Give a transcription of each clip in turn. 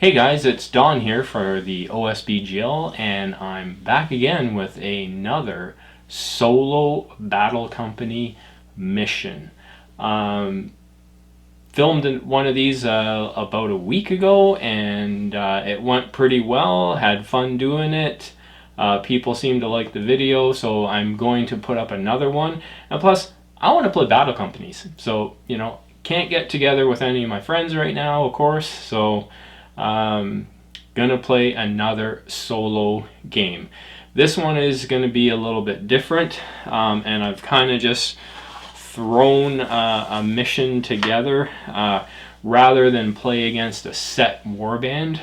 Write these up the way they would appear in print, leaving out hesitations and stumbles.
Hey guys, it's Don here for the OSBGL, and I'm back again with another solo battle company mission. Filmed one of these about a week ago, and it went pretty well. Had fun doing it. People seem to like the video, so I'm going to put up another one. And plus, I want to play battle companies. So, can't get together with any of my friends right now, of course. So, gonna play another solo game. This one is gonna be a little bit different, and I've kind of just thrown a mission together rather than play against a set warband.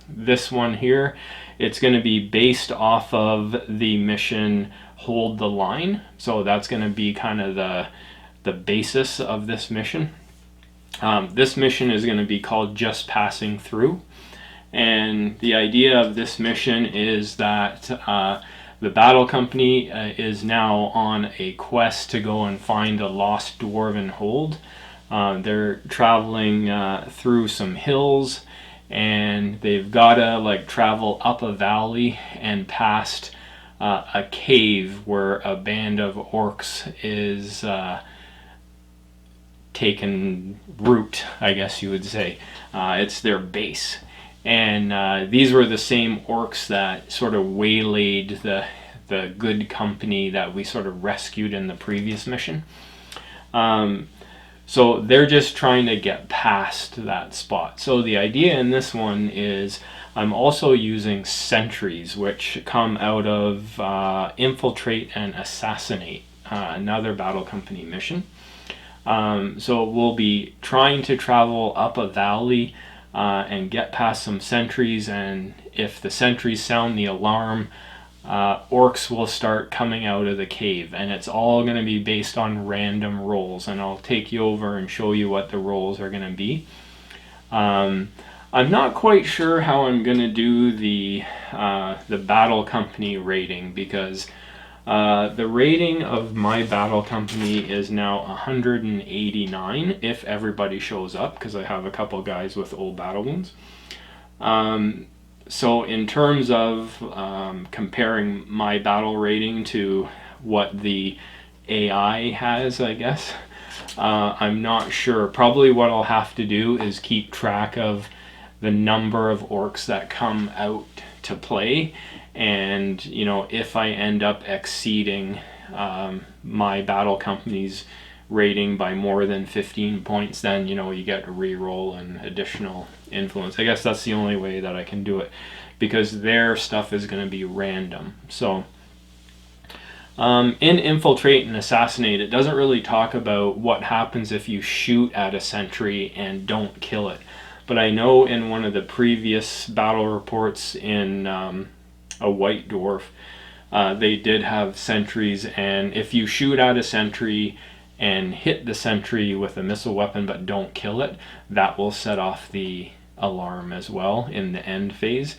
This one here, it's going to be based off of the mission Hold the Line, so that's going to be kind of the basis of this mission. This mission is going to be called Just Passing Through, and the idea of this mission is that the battle company is now on a quest to go and find a lost dwarven hold. They're traveling through some hills, and they've got to travel up a valley and past a cave where a band of orcs is taken root, I guess you would say. It's their base. And these were the same orcs that sort of waylaid the good company that we sort of rescued in the previous mission. So they're just trying to get past that spot. So the idea in this one is I'm also using sentries, which come out of Infiltrate and Assassinate, another battle company mission. So we'll be trying to travel up a valley and get past some sentries, and if the sentries sound the alarm, orcs will start coming out of the cave, and it's all going to be based on random rolls, and I'll take you over and show you what the rolls are going to be. I'm not quite sure how I'm going to do the battle company rating, because the rating of my battle company is now 189 if everybody shows up, because I have a couple guys with old battle wounds. So in terms of comparing my battle rating to what the AI has, I guess, I'm not sure. Probably what I'll have to do is keep track of the number of orcs that come out to play, and if I end up exceeding my battle company's rating by more than 15 points, then you get a reroll and additional influence. I guess that's the only way that I can do it, because their stuff is going to be random. So in Infiltrate and Assassinate, it doesn't really talk about what happens if you shoot at a sentry and don't kill it, but I know in one of the previous battle reports in a white dwarf, they did have sentries, and if you shoot at a sentry and hit the sentry with a missile weapon but don't kill it, that will set off the alarm as well in the end phase.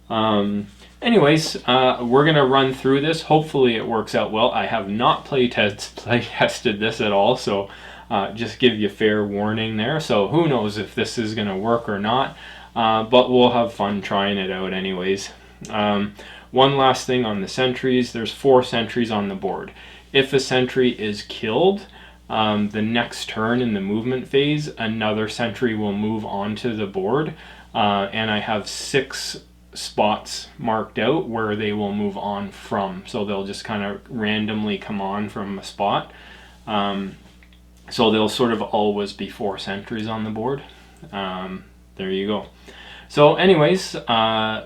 Anyways, we're gonna run through this. Hopefully it works out well. I have not play tested this at all, so just give you fair warning there. So who knows if this is gonna work or not, but we'll have fun trying it out anyways. One last thing on the sentries: there's 4 sentries on the board. If a sentry is killed, the next turn in the movement phase, another sentry will move onto the board, and I have 6 spots marked out where they will move on from. So they'll just kind of randomly come on from a spot. So there'll sort of always be 4 sentries on the board. There you go. So anyways,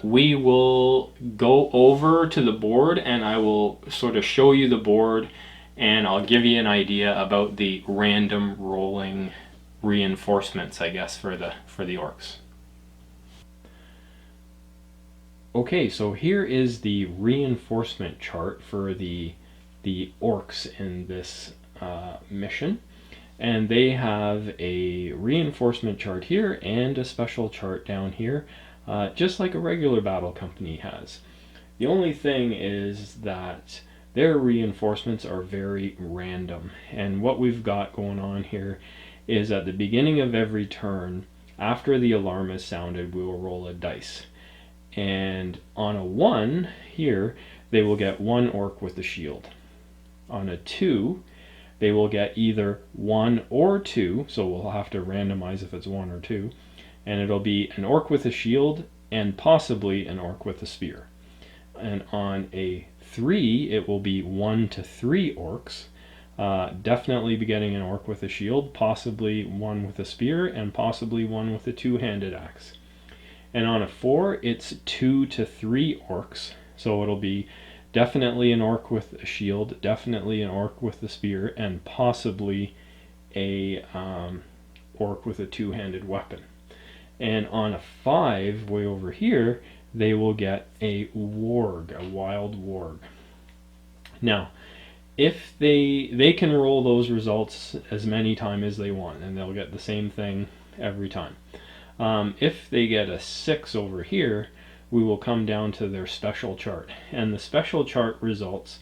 we will go over to the board, and I will sort of show you the board, and I'll give you an idea about the random rolling reinforcements, I guess, for the orcs. Okay, so here is the reinforcement chart for the orcs in this mission. And they have a reinforcement chart here and a special chart down here, just like a regular battle company has. The only thing is that their reinforcements are very random, and what we've got going on here is at the beginning of every turn, After the alarm is sounded, we will roll a dice. And on a 1 here, they will get 1 orc with a shield. On a 2, they will get either 1 or 2, so we'll have to randomize if it's 1 or 2, and it'll be an orc with a shield and possibly an orc with a spear. And on a 3, it will be 1 to 3 orcs, definitely be getting an orc with a shield, possibly 1 with a spear, and possibly 1 with a 2-handed axe. And on a 4, it's 2 to 3 orcs, so it'll be definitely an orc with a shield, definitely an orc with a spear, and possibly a orc with a 2-handed weapon. And on a 5, way over here, they will get a warg, a wild warg. Now, if they can roll those results as many times as they want, and they'll get the same thing every time. If they get a 6 over here, we will come down to their special chart. And the special chart results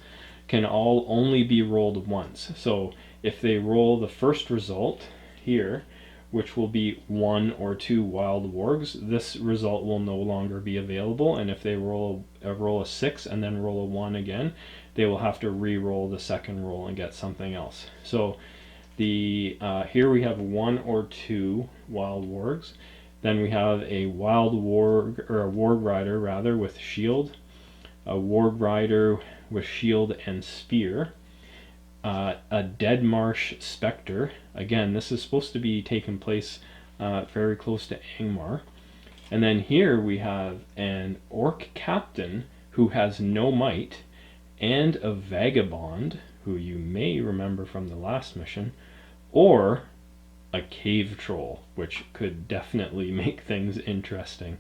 can all only be rolled once. So if they roll the first result here, which will be 1 or 2 wild wargs, this result will no longer be available. And if they roll a 6 and then roll a 1 again, they will have to re-roll the second roll and get something else. So here we have 1 or 2 wild wargs. Then we have a wild warg, or a warg rider rather, with shield, a warg rider with shield and spear, a dead marsh spectre. Again, this is supposed to be taking place very close to Angmar. And then here we have an orc captain who has no might, and a vagabond, who you may remember from the last mission, or a cave troll, which could definitely make things interesting.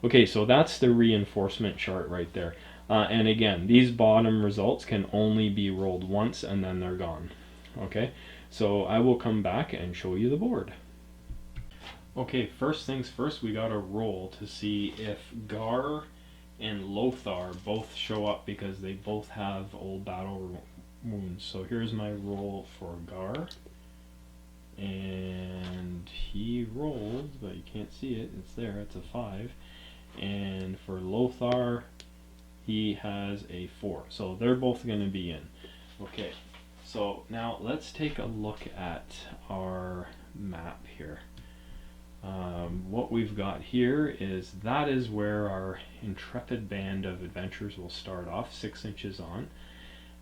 Okay, so that's the reinforcement chart right there. And again, these bottom results can only be rolled once and then they're gone. Okay, so I will come back and show you the board. Okay, first things first, we got to roll to see if Gar and Lothar both show up, because they both have old battle wounds. So here's my roll for Gar. And he rolled, but you can't see it, it's there, it's a 5. And for Lothar, he has a 4. So they're both going to be in. Okay, so now let's take a look at our map here. What we've got here is that is where our intrepid band of adventurers will start off, 6 inches on.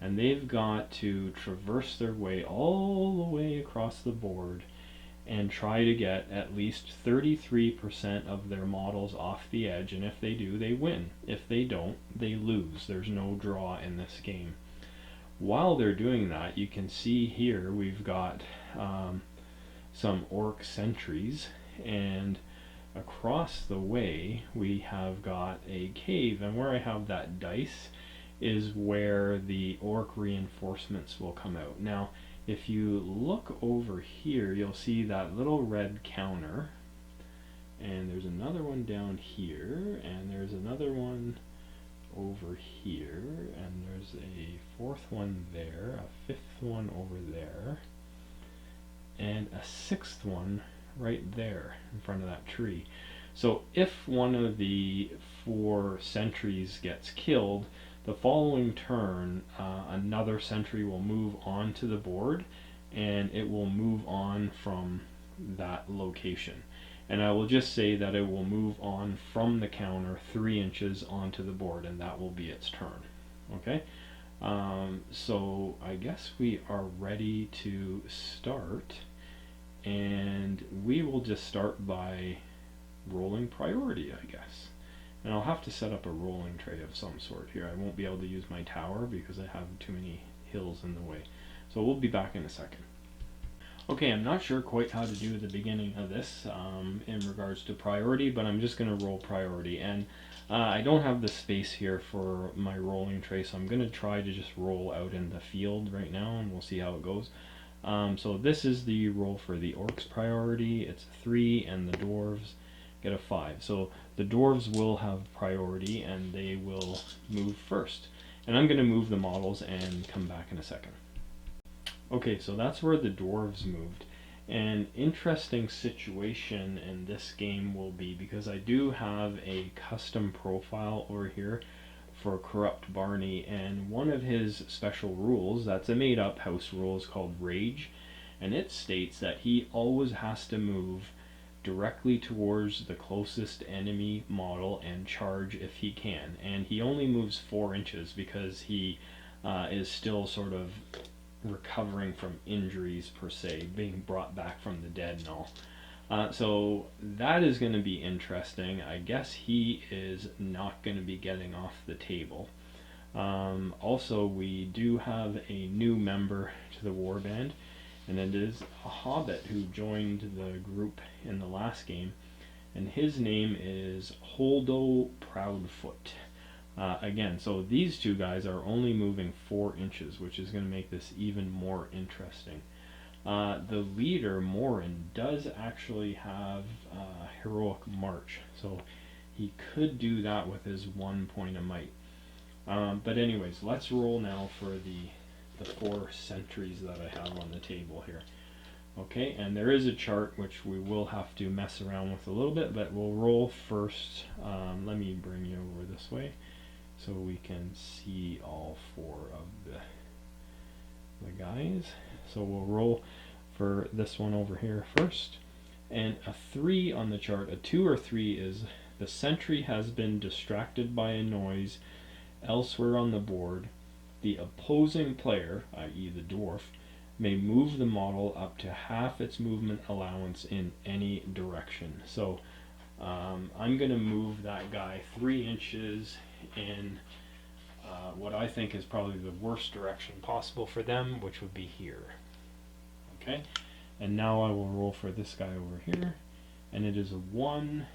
And they've got to traverse their way all the way across the board and try to get at least 33% of their models off the edge, and if they do, they win. If they don't, they lose. There's no draw in this game. While they're doing that, you can see here we've got some orc sentries, and across the way we have got a cave, and where I have that dice is where the orc reinforcements will come out. Now, if you look over here, you'll see that little red counter, and there's another one down here, and there's another one over here, and there's a 4th one there, a 5th one over there, and a 6th one right there in front of that tree. So if one of the 4 sentries gets killed, the following turn, another sentry will move onto the board, and it will move on from that location. And I will just say that it will move on from the counter 3 inches onto the board, and that will be its turn. Okay? So I guess we are ready to start, and we will just start by rolling priority, I guess. And I'll have to set up a rolling tray of some sort here. I won't be able to use my tower because I have too many hills in the way. So we'll be back in a second. Okay, I'm not sure quite how to do the beginning of this in regards to priority, but I'm just going to roll priority. And I don't have the space here for my rolling tray, so I'm going to try to just roll out in the field right now, and we'll see how it goes. So this is the roll for the orcs priority. It's 3, and the dwarves get a 5. So the dwarves will have priority, and they will move first. And I'm going to move the models and come back in a second. Okay, so that's where the dwarves moved. An interesting situation in this game will be, because I do have a custom profile over here for Corrupt Barney, and one of his special rules, that's a made up house rule, is called Rage, and it states that he always has to move directly towards the closest enemy model and charge if he can, and he only moves 4 inches because he is still sort of recovering from injuries per se, being brought back from the dead and all. So that is going to be interesting. I guess he is not going to be getting off the table. Also, we do have a new member to the warband, and it is a hobbit who joined the group in the last game, and his name is Holdo Proudfoot. Again, so these two guys are only moving 4 inches, which is going to make this even more interesting. The leader, Morin, does actually have Heroic March, so he could do that with his 1 point of might. But anyways, let's roll now for the 4 sentries that I have on the table here. Okay, and there is a chart which we will have to mess around with a little bit, but we'll roll first. Let me bring you over this way so we can see all 4 of the guys. So we'll roll for this one over here first. And a 3 on the chart, a 2 or 3 is the sentry has been distracted by a noise elsewhere on the board. The opposing player, i.e. the dwarf, may move the model up to half its movement allowance in any direction. So I'm going to move that guy 3 inches in what I think is probably the worst direction possible for them, which would be here. Okay, and now I will roll for this guy over here, and it is a 1,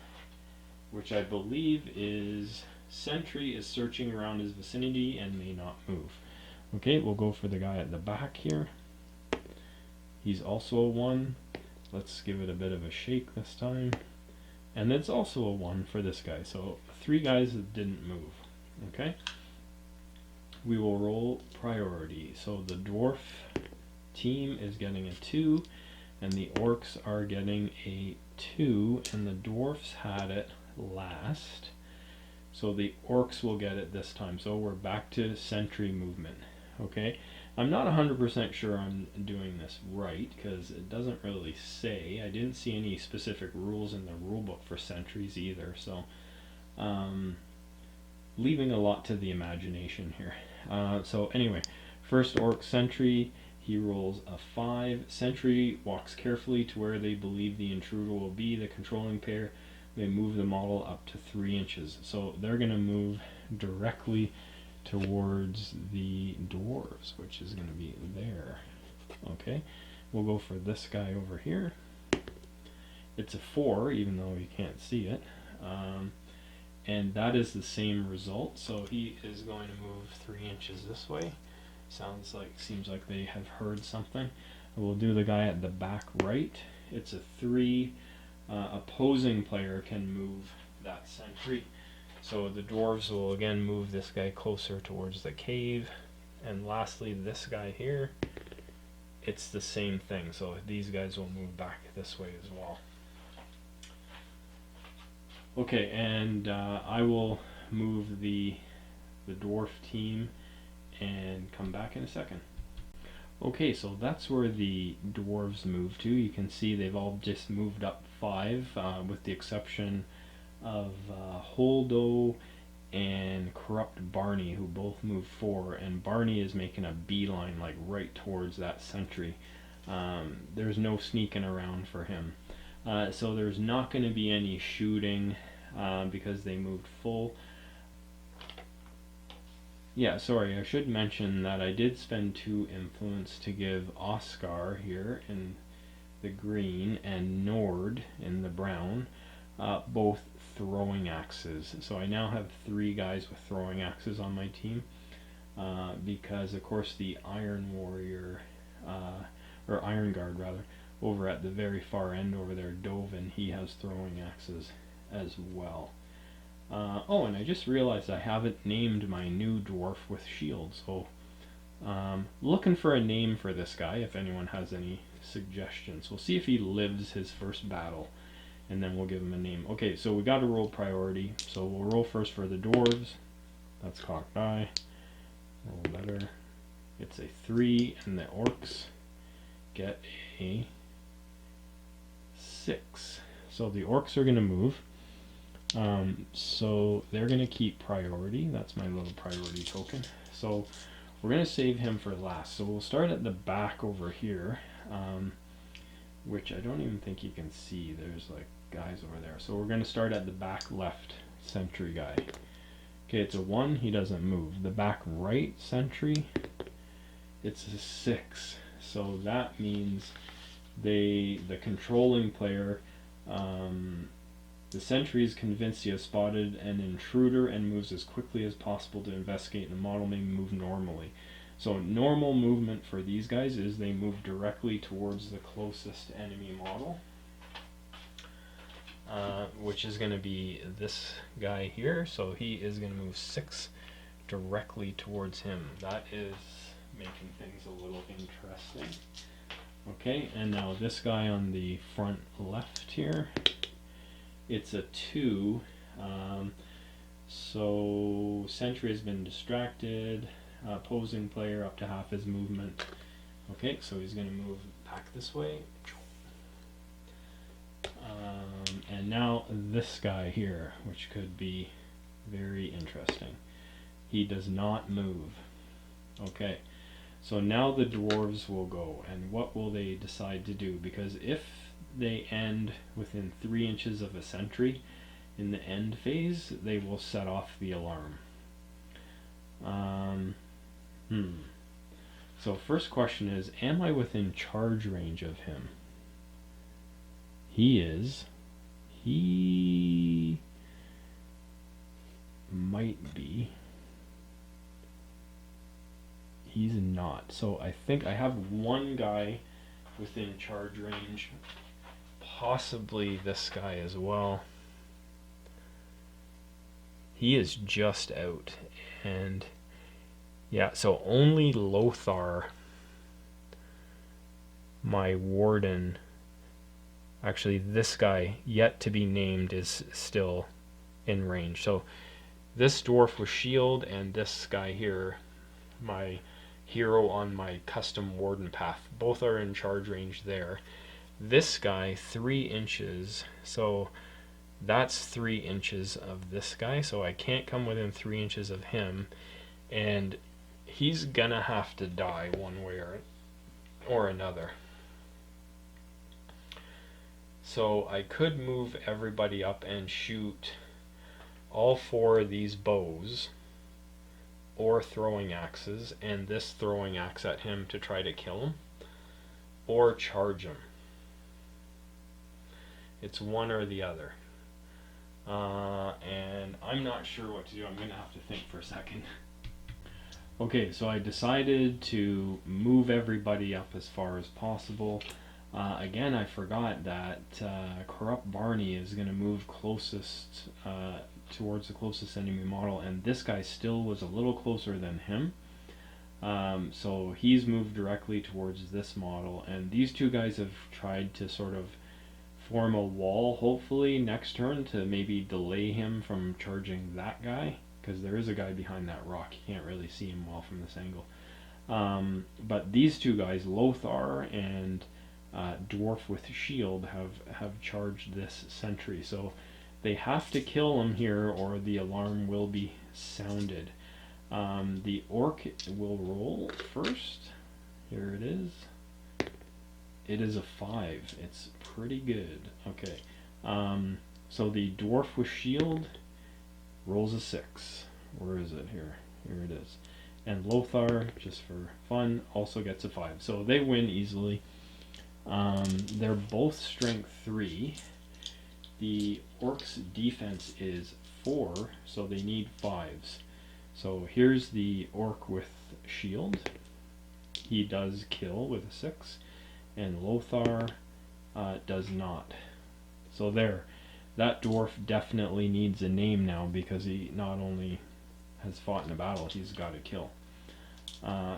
which I believe is sentry is searching around his vicinity and may not move. Okay, we'll go for the guy at the back here. He's also a 1. Let's give it a bit of a shake this time. And it's also a 1 for this guy. So 3 guys that didn't move. Okay. We will roll priority. So the dwarf team is getting a 2, and the orcs are getting a 2, and the dwarfs had it last. So the orcs will get it this time. So we're back to sentry movement. Okay. I'm not 100% sure I'm doing this right, because it doesn't really say. I didn't see any specific rules in the rulebook for sentries either, so leaving a lot to the imagination here. So anyway, first orc sentry, he rolls a 5. Sentry walks carefully to where they believe the intruder will be. The controlling pair may move the model up to 3 inches. So they're going to move directly towards the dwarves, which is going to be there. Okay, we'll go for this guy over here. It's a 4, even though you can't see it, and that is the same result. So he is going to move 3 inches this way. Seems like they have heard something. We'll do the guy at the back right. It's a 3. Opposing player can move that sentry. So the dwarves will again move this guy closer towards the cave. And lastly, this guy here, it's the same thing. So these guys will move back this way as well. Okay, and I will move the dwarf team and come back in a second. Okay, so that's where the dwarves move to. You can see they've all just moved up 5, with the exception of Holdo and Corrupt Barney, who both move 4, and Barney is making a beeline like right towards that sentry. There's no sneaking around for him. So there's not going to be any shooting because they moved full. Yeah, sorry, I should mention that I did spend 2 influence to give Oscar here in the green and Nord in the brown both throwing axes. So I now have 3 guys with throwing axes on my team because of course the Iron Warrior, or Iron Guard rather, over at the very far end over there, Dwaven, he has throwing axes as well. Oh, and I just realized I haven't named my new dwarf with shield, so looking for a name for this guy if anyone has any suggestions. We'll see if he lives his first battle, and then we'll give him a name. Okay, so we got to roll priority. So we'll roll first for the dwarves. That's cocked die. Roll better. It's a 3, and the orcs get a 6. So the orcs are going to move. So they're going to keep priority. That's my little priority token. So we're going to save him for last. So we'll start at the back over here, which I don't even think you can see. There's like guys over there. So we're going to start at the back left sentry guy. Okay, it's a 1. He doesn't move. The back right sentry, it's a 6. So that means the controlling player, the sentry is convinced he has spotted an intruder and moves as quickly as possible to investigate. The model may move normally. So normal movement for these guys is they move directly towards the closest enemy model, which is going to be this guy here. So he is going to move 6 directly towards him. That is making things a little interesting. Okay, and now this guy on the front left here, it's a 2. So sentry has been distracted. Opposing player up to half his movement. Okay, so he's going to move back this way. And now this guy here, which could be very interesting. He does not move. Okay, so now the dwarves will go, and what will they decide to do? Because if they end within 3 inches of a sentry in the end phase, they will set off the alarm. So first question is, am I within charge range of him? He is. He might be. He's not. So I think I have one guy within charge range. Possibly this guy as well. He is just out. And yeah, so only Lothar, my warden, actually this guy yet to be named, is still in range. So this dwarf with shield and this guy here, my hero on my custom warden path, both are in charge range there. This guy 3 inches, so that's 3 inches of this guy, so I can't come within 3 inches of him, and he's gonna have to die one way or another. So I could move everybody up and shoot all 4 of these bows or throwing axes, and this throwing axe at him to try to kill him, or charge him. It's one or the other. And I'm not sure what to do. I'm going to have to think for a second. Okay, so I decided to move everybody up as far as possible. Again, I forgot that Corrupt Barney is going to move closest towards the closest enemy model, and this guy still was a little closer than him. So he's moved directly towards this model, and these two guys have tried to sort of form a wall, hopefully next turn, to maybe delay him from charging that guy, because there is a guy behind that rock. You can't really see him well from this angle. But these two guys, Lothar and Dwarf with Shield, have charged this sentry, so they have to kill him here or the alarm will be sounded. The orc will roll first. Here it is. It is a 5. It's pretty good. Okay. So the dwarf with shield rolls a 6. Where is it? Here it is. And Lothar, just for fun, also gets a 5. So they win easily. They're both strength 3. The orc's defense is 4, so they need 5s. So here's the orc with shield. He does kill with a 6, and Lothar does not. So there, that dwarf definitely needs a name now, because he not only has fought in a battle, he's got to kill.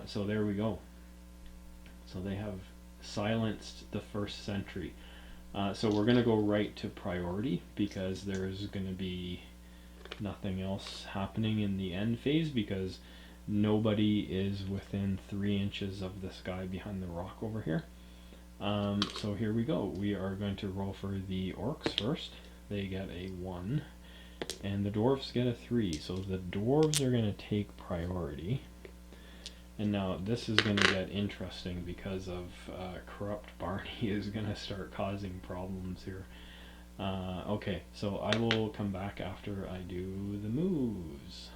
So there we go. So they have silenced the first sentry. So we're going to go right to priority because there's going to be nothing else happening in the end phase because nobody is within 3 inches of this guy behind the rock over here. So here we go. We are going to roll for the orcs first. They get a 1 and the dwarves get a 3. So the dwarves are going to take priority. And now this is going to get interesting because of Corrupt Barney is going to start causing problems here. Okay, so I will come back after I do the moves.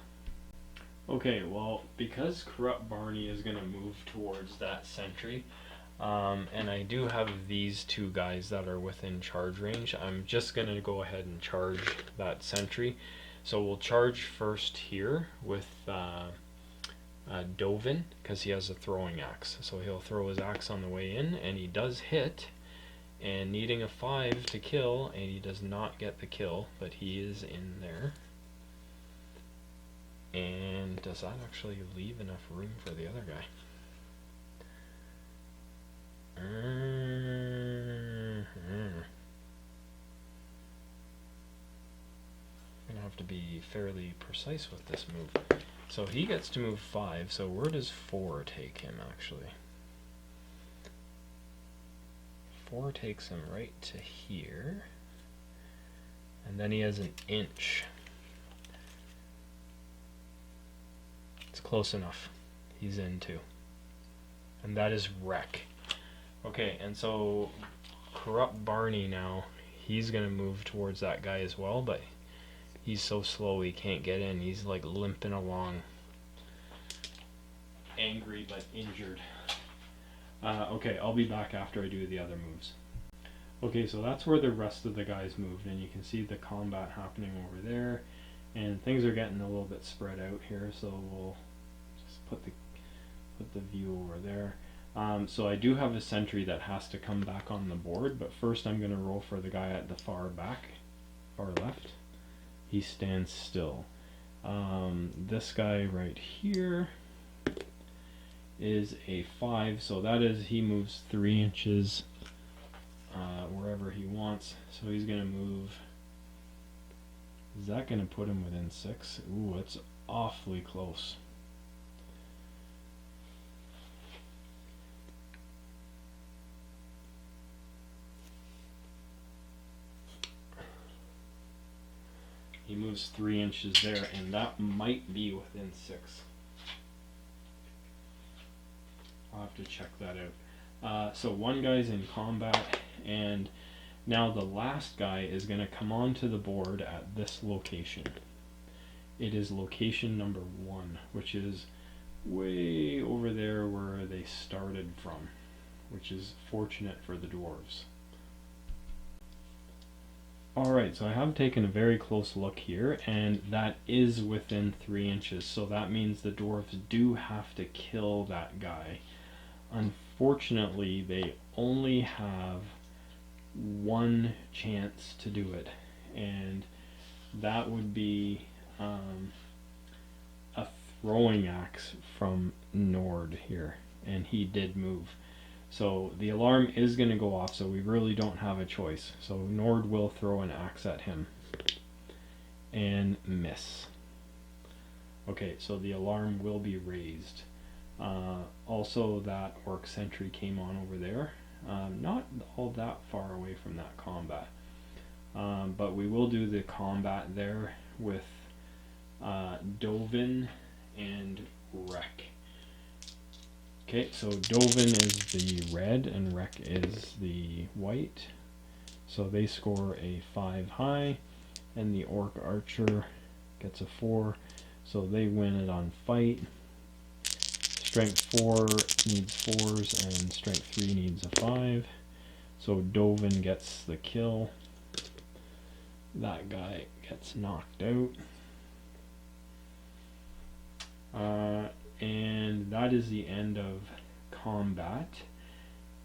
Okay, well, because Corrupt Barney is going to move towards that sentry, and I do have these two guys that are within charge range, I'm just going to go ahead and charge that sentry. So we'll charge first here with Dwaven, because he has a throwing axe. So he'll throw his axe on the way in, and he does hit, and needing a 5 to kill, and he does not get the kill, but he is in there. And does that actually leave enough room for the other guy? I'm gonna have to be fairly precise with this move. So he gets to move 5, so where does 4 take him actually? 4 takes him right to here, and then he has an inch. It's close enough. He's in too. And that is wreck. Okay, and so Corrupt Barney now, he's gonna move towards that guy as well, but he's so slow he can't get in. He's like limping along. Angry but injured. Okay, I'll be back after I do the other moves. Okay, so that's where the rest of the guys moved, and you can see the combat happening over there, and things are getting a little bit spread out here, so we'll just put the view over there. So I do have a sentry that has to come back on the board, but first I'm going to roll for the guy at the far left. He stands still. This guy right here is a 5, so that is, he moves 3 inches wherever he wants. So he's going to move. Is that going to put him within 6? Ooh, it's awfully close. He moves 3 inches there, and that might be within 6. I'll have to check that out. So one guy's in combat, and now the last guy is going to come onto the board at this location. It is location number 1, which is way over there where they started from, which is fortunate for the dwarves. Alright, so I have taken a very close look here, and that is within 3 inches, so that means the dwarves do have to kill that guy. Unfortunately, they only have 1 chance to do it, and that would be a throwing axe from Nord here, and he did move. So the alarm is going to go off, so we really don't have a choice. So Nord will throw an axe at him and miss. Okay, so the alarm will be raised. Also, that orc sentry came on over there. Not all that far away from that combat. But we will do the combat there with Dwaven and Wreck. Okay, so Dwaven is the red and Wreck is the white. So they score a 5 high, and the orc archer gets a 4. So they win it on fight. Strength 4 needs 4s, and Strength 3 needs a 5. So Dwaven gets the kill. That guy gets knocked out. And that is the end of combat.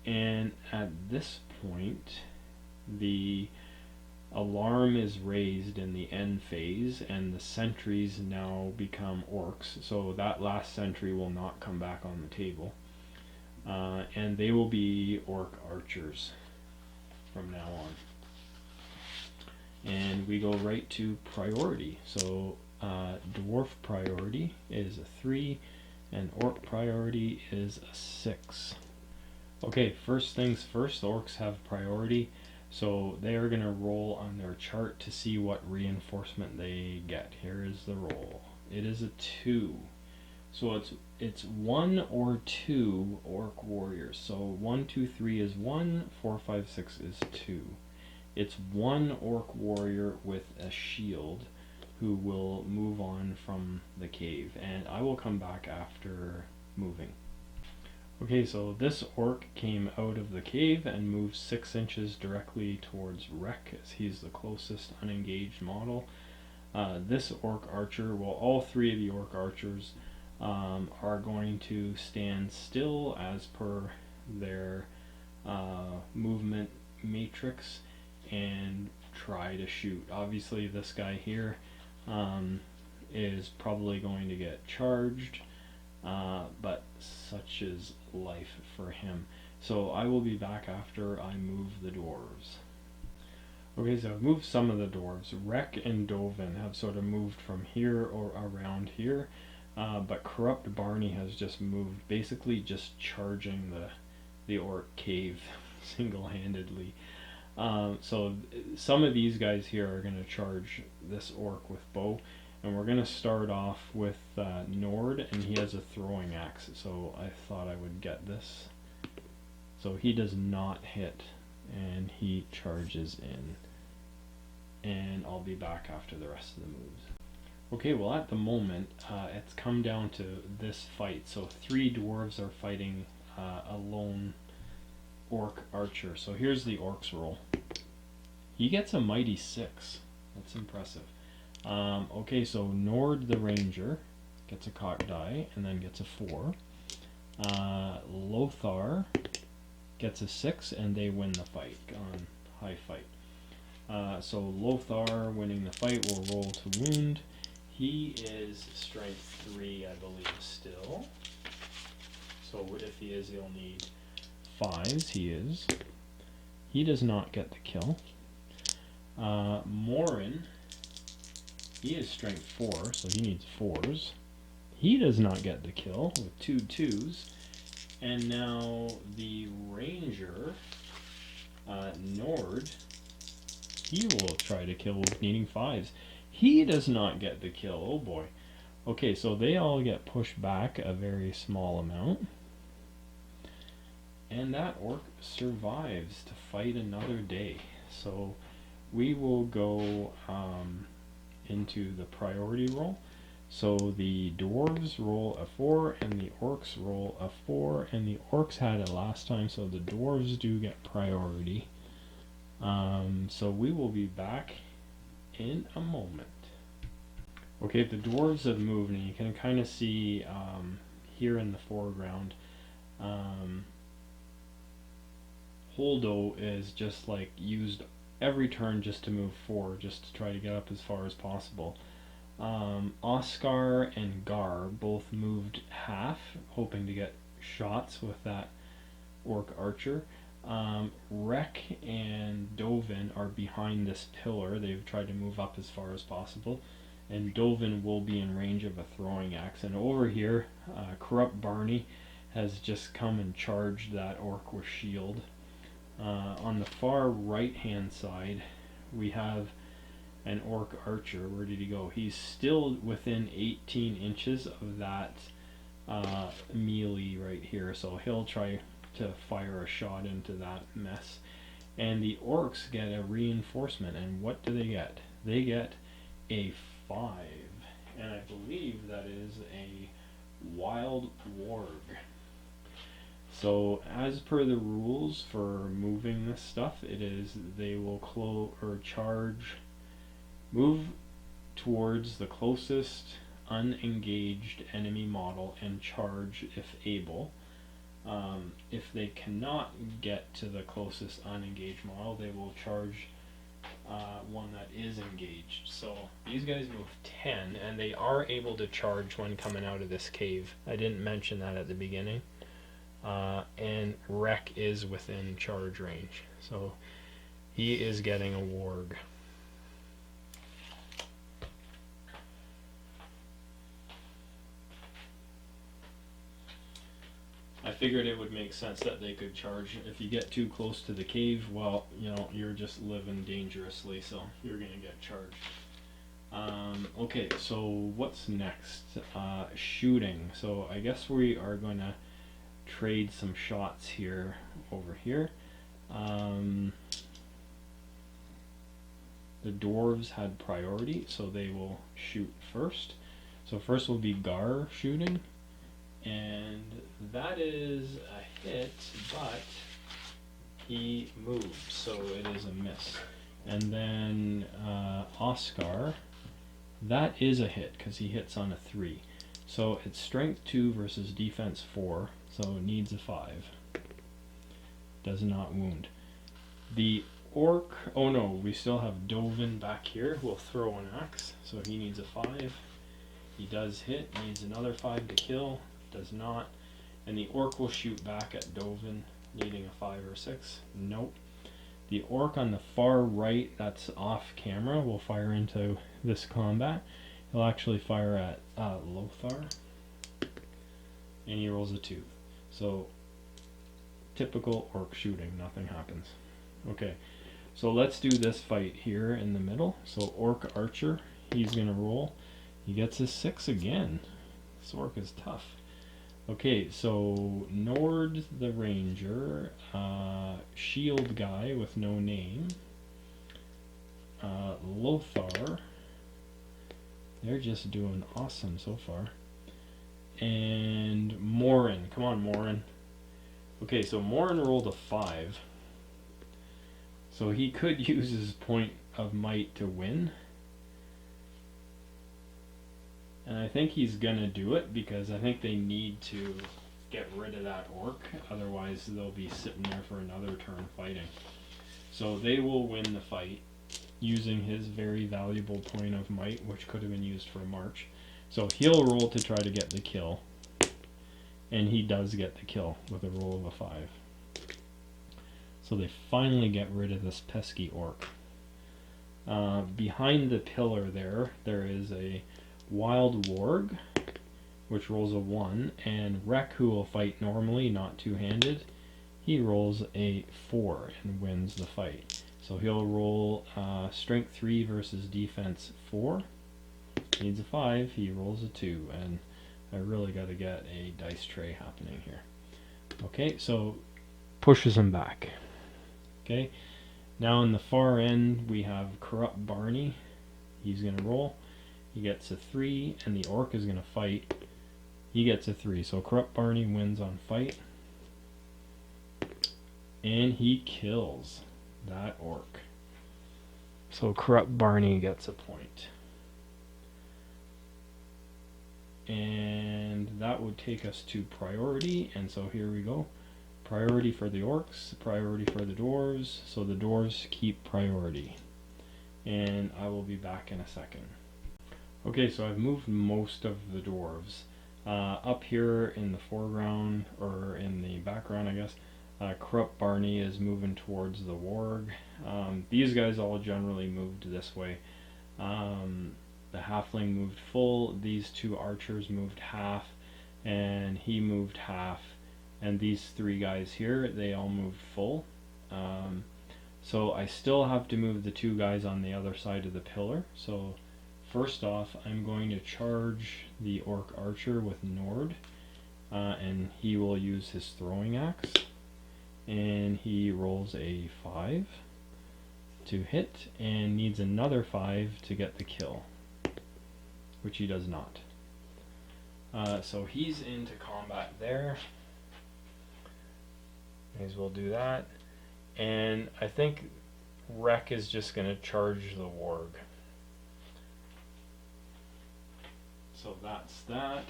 And at this point, the alarm is raised in the end phase, and the sentries now become orcs. So that last sentry will not come back on the table. and they will be orc archers from now on. And we go right to priority. So dwarf priority is a 3, and orc priority is a 6. Okay, first things first, the orcs have priority, so they are going to roll on their chart to see what reinforcement they get. Here is the roll. It is a 2. So it's 1 or 2 orc warriors. So 1, 2, 3 is 1, 4, 5, 6 is 2. It's 1 orc warrior with a shield who will move on from the cave, and I will come back after moving. Okay, so this orc came out of the cave and moved 6 inches directly towards Rek, as he's the closest unengaged model. This orc archer, well, all 3 of the orc archers are going to stand still as per their movement matrix and try to shoot. Obviously this guy here is probably going to get charged, but such is life for him. So I will be back after I move the dwarves. Okay, so I've moved some of the dwarves. Rek and Dovin have sort of moved from here or around here, but Corrupt Barney has just moved, basically just charging the orc cave single-handedly. So some of these guys here are going to charge this orc with bow, and we're going to start off with Nord, and he has a throwing axe, so I thought I would get this. So he does not hit, and he charges in, and I'll be back after the rest of the moves. Okay, well at the moment it's come down to this fight. So 3 dwarves are fighting a lone orc archer. So here's the orc's roll. He gets a mighty 6. That's impressive. Okay, so Nord the ranger gets a cock die and then gets a 4. Lothar gets a 6 and they win the fight on high fight. So Lothar winning the fight will roll to wound. He is strength 3, I believe, still. So if he is, he'll need 5s. He is. He does not get the kill. Morin, he is strength 4, so he needs 4s. He does not get the kill with 2 2s. And now the ranger, Nord, he will try to kill with needing 5s. He does not get the kill. Oh boy. Okay, so they all get pushed back a very small amount. And that orc survives to fight another day. So we will go into the priority roll. So the dwarves roll a 4 and the orcs roll a 4, and the orcs had it last time, so the dwarves do get priority. So we will be back in a moment. Okay, the dwarves have moved, and you can kind of see here in the foreground, Holdo is just like used every turn just to move forward, just to try to get up as far as possible. Oscar and Gar both moved half, hoping to get shots with that orc archer. Rek and Dovin are behind this pillar. They've tried to move up as far as possible, and Dovin will be in range of a throwing axe. And over here, Corrupt Barney has just come and charged that orc with shield. On the far right hand side, we have an orc archer. Where did he go? He's still within 18 inches of that melee right here, so he'll try to fire a shot into that mess. And the orcs get a reinforcement, and what do they get? They get a 5, and I believe that is a wild warg. So as per the rules for moving this stuff, it is they will move towards the closest unengaged enemy model and charge if able. If they cannot get to the closest unengaged model, they will charge one that is engaged. So these guys move 10, and they are able to charge when coming out of this cave. I didn't mention that at the beginning. and Wreck is within charge range. So he is getting a warg. I figured it would make sense that they could charge. If you get too close to the cave, well, you know, you're just living dangerously, so you're gonna get charged. Okay, so what's next? Shooting. So I guess we are gonna trade some shots here over here. The dwarves had priority, so they will shoot first. So first will be Gar shooting, and that is a hit, but he moves, so it is a miss. And then Oscar, that is a hit because he hits on a 3. So it's strength 2 versus defense 4, so it needs a 5. Does not wound. The orc, oh no, we still have Dwaven back here. We'll throw an axe, so he needs a 5. He does hit, needs another 5 to kill, does not. And the orc will shoot back at Dwaven, needing a 5 or 6. Nope. The orc on the far right, that's off camera, will fire into this combat. He'll actually fire at Lothar, and he rolls a 2. So typical orc shooting, nothing happens. Okay, so let's do this fight here in the middle. So orc archer, he's gonna roll. He gets a 6 again. This orc is tough. Okay, so Nord the ranger, shield guy with no name, Lothar, they're just doing awesome so far, and Morin, come on Morin. Okay, so Morin rolled a 5, so he could use his point of might to win. And I think he's gonna do it because I think they need to get rid of that orc, otherwise they'll be sitting there for another turn fighting. So they will win the fight using his very valuable point of might, which could have been used for a march. So he'll roll to try to get the kill, and he does get the kill with a roll of a 5. So they finally get rid of this pesky orc. Behind the pillar there is a wild warg, which rolls a 1, and Rek, who will fight normally, not two-handed, he rolls a 4 and wins the fight. So he'll roll strength 3 versus defense 4. Needs a 5, he rolls a 2, and I really got to get a dice tray happening here. Okay, so pushes him back. Okay, now in the far end we have Corrupt Barney. He's going to roll. He gets a 3, and the orc is going to fight. He gets a 3, so Corrupt Barney wins on fight. And he kills that orc. So Corrupt Barney gets a point. And that would take us to priority, and so here we go. Priority for the orcs, priority for the dwarves, so the dwarves keep priority. And I will be back in a second. Okay, so I've moved most of the dwarves. Up here in the foreground, or in the background I guess, Corrupt Barney is moving towards the warg. These guys all generally moved this way. The halfling moved full, these 2 archers moved half, and he moved half, and these 3 guys here, they all moved full. So I still have to move the 2 guys on the other side of the pillar. So first off, I'm going to charge the orc archer with Nord, and he will use his throwing axe, and he rolls a 5 to hit, and needs another 5 to get the kill, which he does not. So he's into combat there. May as well do that. And I think Rek is just going to charge the warg. So that's that.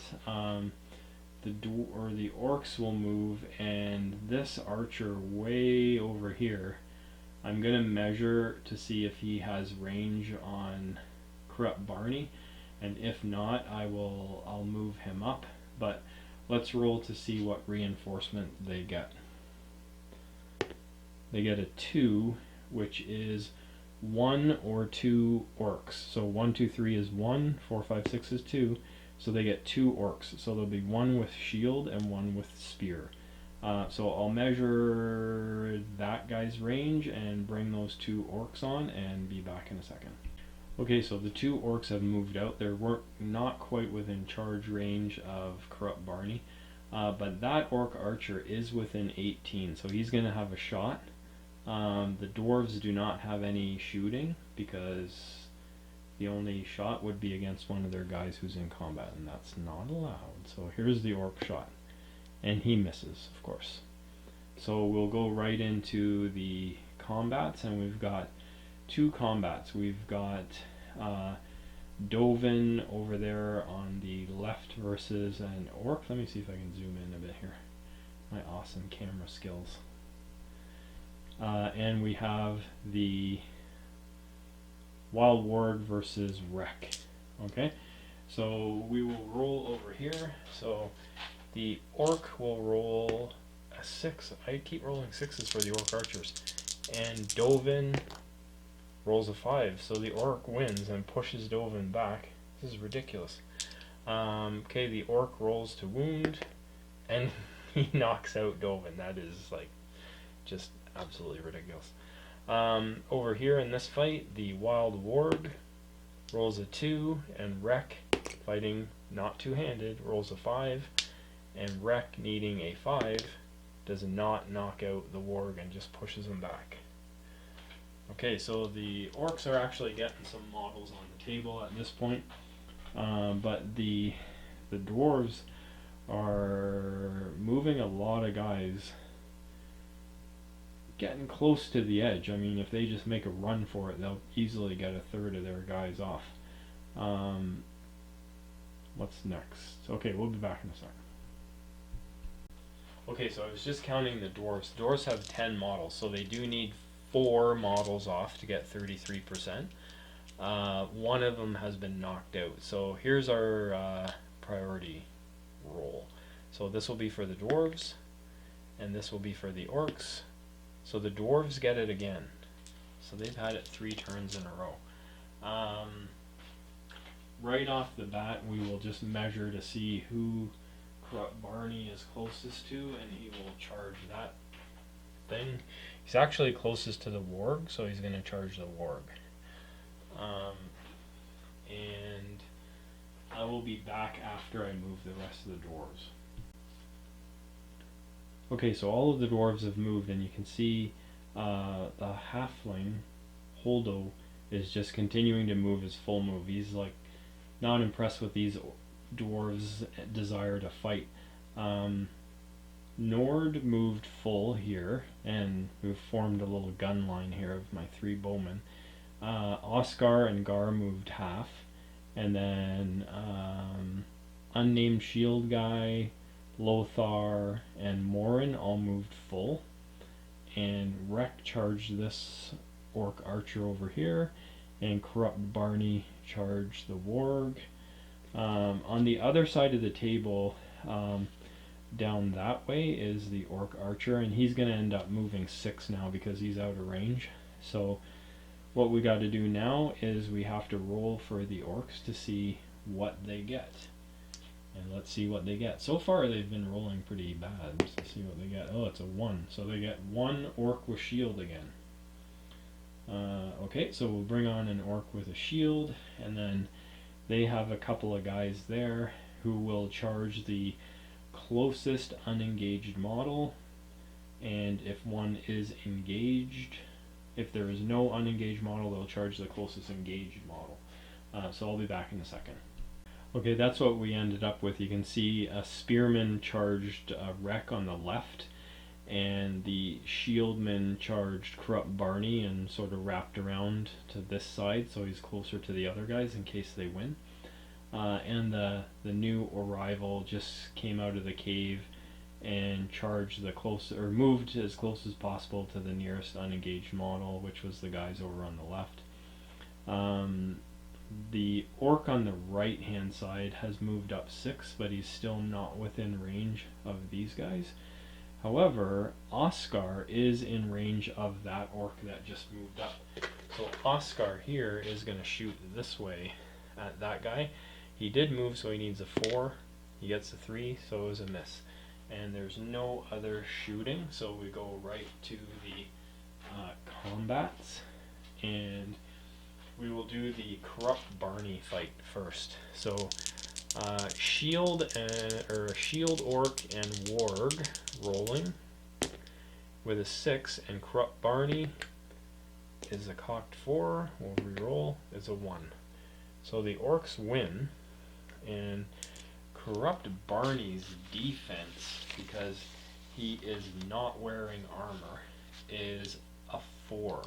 The orcs will move, and this archer way over here, I'm going to measure to see if he has range on Corrupt Barney, and if not, I'll move him up. But let's roll to see what reinforcement they get. They get a 2, which is 1 or 2 orcs. So 1, 2, 3 is 1, 4, 5, 6 is 2. So they get 2 orcs. So there'll be 1 with shield and 1 with spear. So I'll measure that guy's range and bring those 2 orcs on and be back in a second. Okay, so the 2 orcs have moved out. They're not quite within charge range of Corrupt Barney. But that orc archer is within 18, so he's going to have a shot. The dwarves do not have any shooting because the only shot would be against one of their guys who's in combat, and that's not allowed. So here's the orc shot, and he misses, of course. So we'll go right into the combats, and we've got 2 combats. We've got Dwaven over there on the left versus an orc. Let me see if I can zoom in a bit here. My awesome camera skills. And we have the Wild Warg versus Wreck. Okay, so we will roll over here. So the orc will roll a 6. I keep rolling 6s for the orc archers. And Dwaven rolls a 5. So the orc wins and pushes Dwaven back. This is ridiculous. Okay, the orc rolls to wound, and he knocks out Dwaven. That is like just absolutely ridiculous. Over here in this fight, the Wild Warg rolls a 2, and Wreck, fighting not two-handed, rolls a 5, and Wreck, needing a 5, does not knock out the Warg and just pushes him back. Okay, so the orcs are actually getting some models on the table at this point, but the dwarves are moving a lot of guys, getting close to the edge. I mean, if they just make a run for it, they'll easily get a third of their guys off. What's next? Okay, we'll be back in a second. Okay, so I was just counting the dwarves. The dwarves have 10 models, so they do need 4 models off to get 33%. One of them has been knocked out. So here's our priority roll. So this will be for the dwarves, and this will be for the orcs. So the dwarves get it again. So they've had it 3 turns in a row. Right off the bat, we will just measure to see who Corrupt Barney is closest to, and he will charge that thing. He's actually closest to the warg, so he's going to charge the warg. And I will be back after I move the rest of the dwarves. Okay, so all of the dwarves have moved, and you can see the halfling, Holdo, is just continuing to move his full move. He's like not impressed with these dwarves' desire to fight. Nord moved full here, and we've formed a little gun line here of my 3 bowmen. Oscar and Gar moved half, and then Unnamed Shield Guy, Lothar, and Morin all moved full. And Wreck charged this orc archer over here, and Corrupt Barney charged the warg. On the other side of the table, down that way, is the orc archer, and he's going to end up moving 6 now because he's out of range. So what we got to do now is we have to roll for the orcs to see what they get. And let's see what they get. So far they've been rolling pretty bad. Let's see what they get. Oh, it's a 1. So they get 1 orc with shield again. Okay, so we'll bring on an orc with a shield, and then they have a couple of guys there who will charge the closest unengaged model, and if one is engaged, if there is no unengaged model, they'll charge the closest engaged model. So I'll be back in a second. Okay, that's what we ended up with. You can see a spearman charged Wreck on the left, and the shieldman charged Corrupt Barney and sort of wrapped around to this side, so he's closer to the other guys in case they win. And the new arrival just came out of the cave and charged the close, or moved as close as possible to the nearest unengaged model, which was the guys over on the left. The orc on the right hand side has moved up 6, but he's still not within range of these guys. However, Oscar is in range of that orc that just moved up. So Oscar here is going to shoot this way at that guy. He did move, so he needs a 4. He gets a 3, so it was a miss. And there's no other shooting, so we go right to the combats. And we will do the Corrupt Barney fight first. So shield orc and warg rolling with a 6, and Corrupt Barney is a cocked 4. We'll re-roll. Is a 1. So the orcs win, and Corrupt Barney's defense, because he is not wearing armor, is a 4.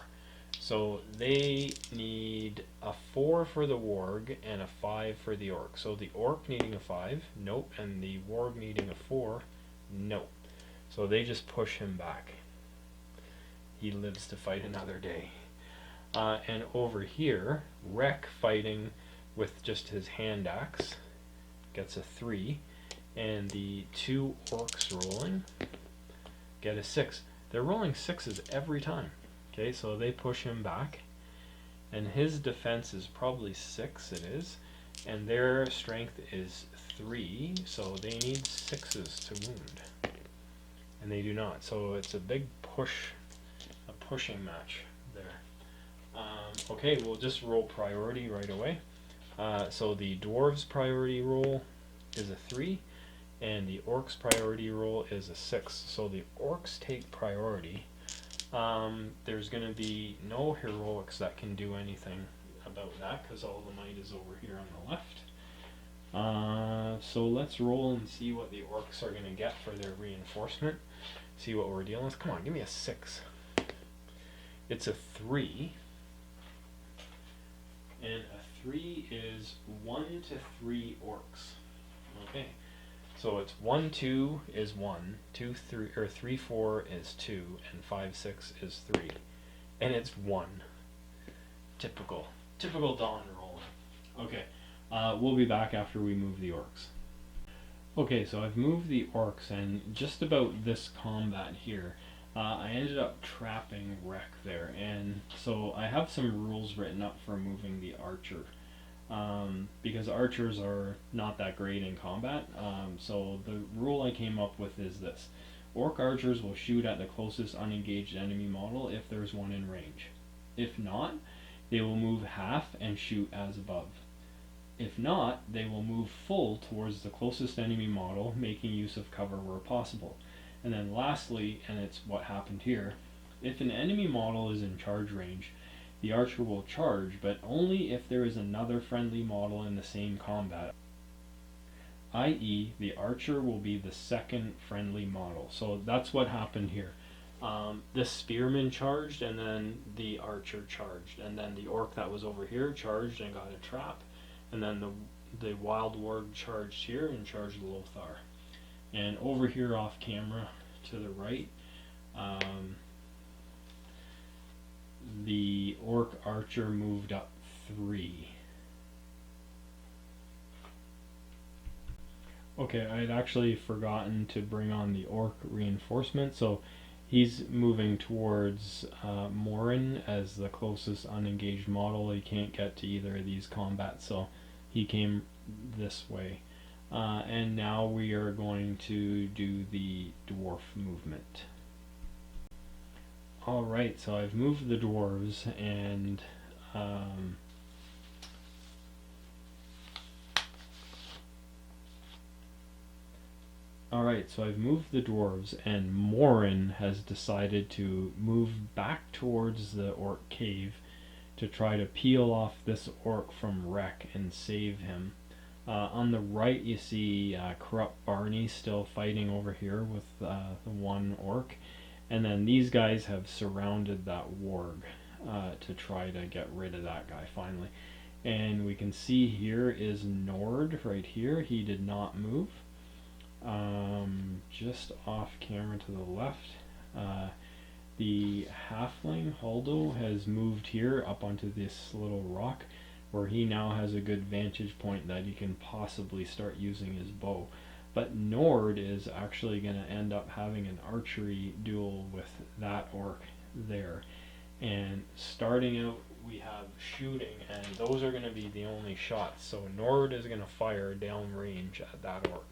So they need a 4 for the warg and a 5 for the orc. So the orc needing a 5, nope, and the warg needing a 4, nope. So they just push him back. He lives to fight another day. And over here, Wreck fighting with just his hand axe gets a 3, and the 2 orcs rolling get a 6. They're rolling 6s every time. Okay, so they push him back, and his defense is probably 6, it is, and their strength is 3, so they need 6s to wound, and they do not. So it's a big push, a pushing match there. Okay, we'll just roll priority right away. So the dwarves priority roll is a 3, and the orcs priority roll is a 6. So the orcs take priority. There's going to be no heroics that can do anything about that, because all the might is over here on the left. So let's roll and see what the orcs are going to get for their reinforcement. See what we're dealing with. Come on, give me a 6. It's a 3. And a 3 is 1 to 3 orcs. Okay. So it's 1, 2 is 1, 2, 3, or 3, 4 is 2, and 5, 6 is 3. And it's 1. Typical Dawn rolling. Okay, we'll be back after we move the orcs. Okay, so I've moved the orcs, and just about this combat here, I ended up trapping Wreck there, and so I have some rules written up for moving the archer. Because archers are not that great in combat. So the rule I came up with is this. Orc archers will shoot at the closest unengaged enemy model if there's one in range. If not, they will move half and shoot as above. If not, they will move full towards the closest enemy model, making use of cover where possible. And then lastly, and it's what happened here, if an enemy model is in charge range, the archer will charge, but only if there is another friendly model in the same combat. I.e., the archer will be the second friendly model. So that's what happened here. The spearman charged, and then the archer charged, and then the orc that was over here charged and got a trap, and then the wild warg charged here and charged Lothar. And over here off camera to the right, the orc archer moved up 3. Okay, I had actually forgotten to bring on the orc reinforcement, so he's moving towards Morin as the closest unengaged model. He can't get to either of these combats, so he came this way. And now we are going to do the dwarf movement. Alright, so I've moved the dwarves, and and Morin has decided to move back towards the orc cave to try to peel off this orc from Wreck and save him. On the right you see Corrupt Barney still fighting over here with the one orc, and then these guys have surrounded that warg to try to get rid of that guy finally. And we can see here is Nord right here. He did not move. Just off camera to the left, the halfling Haldo has moved here up onto this little rock where he now has a good vantage point that he can possibly start using his bow. But Nord is actually going to end up having an archery duel with that orc there. And starting out, we have shooting, and those are going to be the only shots. So Nord is going to fire downrange at that orc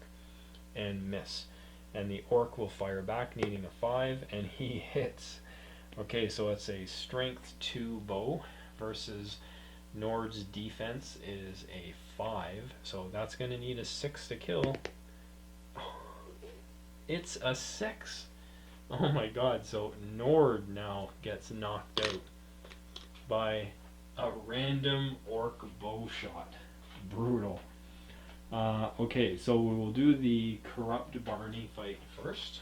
and miss. And the orc will fire back, needing a 5, and he hits. Okay, so it's a strength 2 bow versus Nord's defense is a 5. So that's going to need a 6 to kill. It's a 6. Oh my god, so Nord now gets knocked out by a random orc bow shot. Brutal. Okay, so we will do the Corrupt Barney fight first.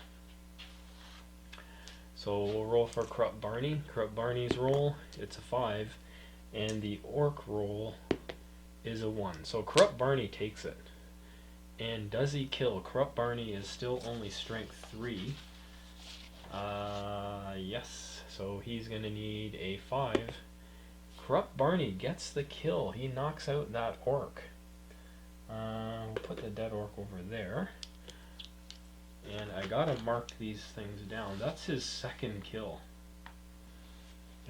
So we'll roll for Corrupt Barney. Corrupt Barney's roll, it's a 5, and the orc roll is a 1. So Corrupt Barney takes it. And does he kill? Corrupt Barney is still only strength 3. Yes, so he's going to need a 5. Corrupt Barney gets the kill. He knocks out that orc. We'll put the dead orc over there. And I gotta mark these things down. That's his second kill.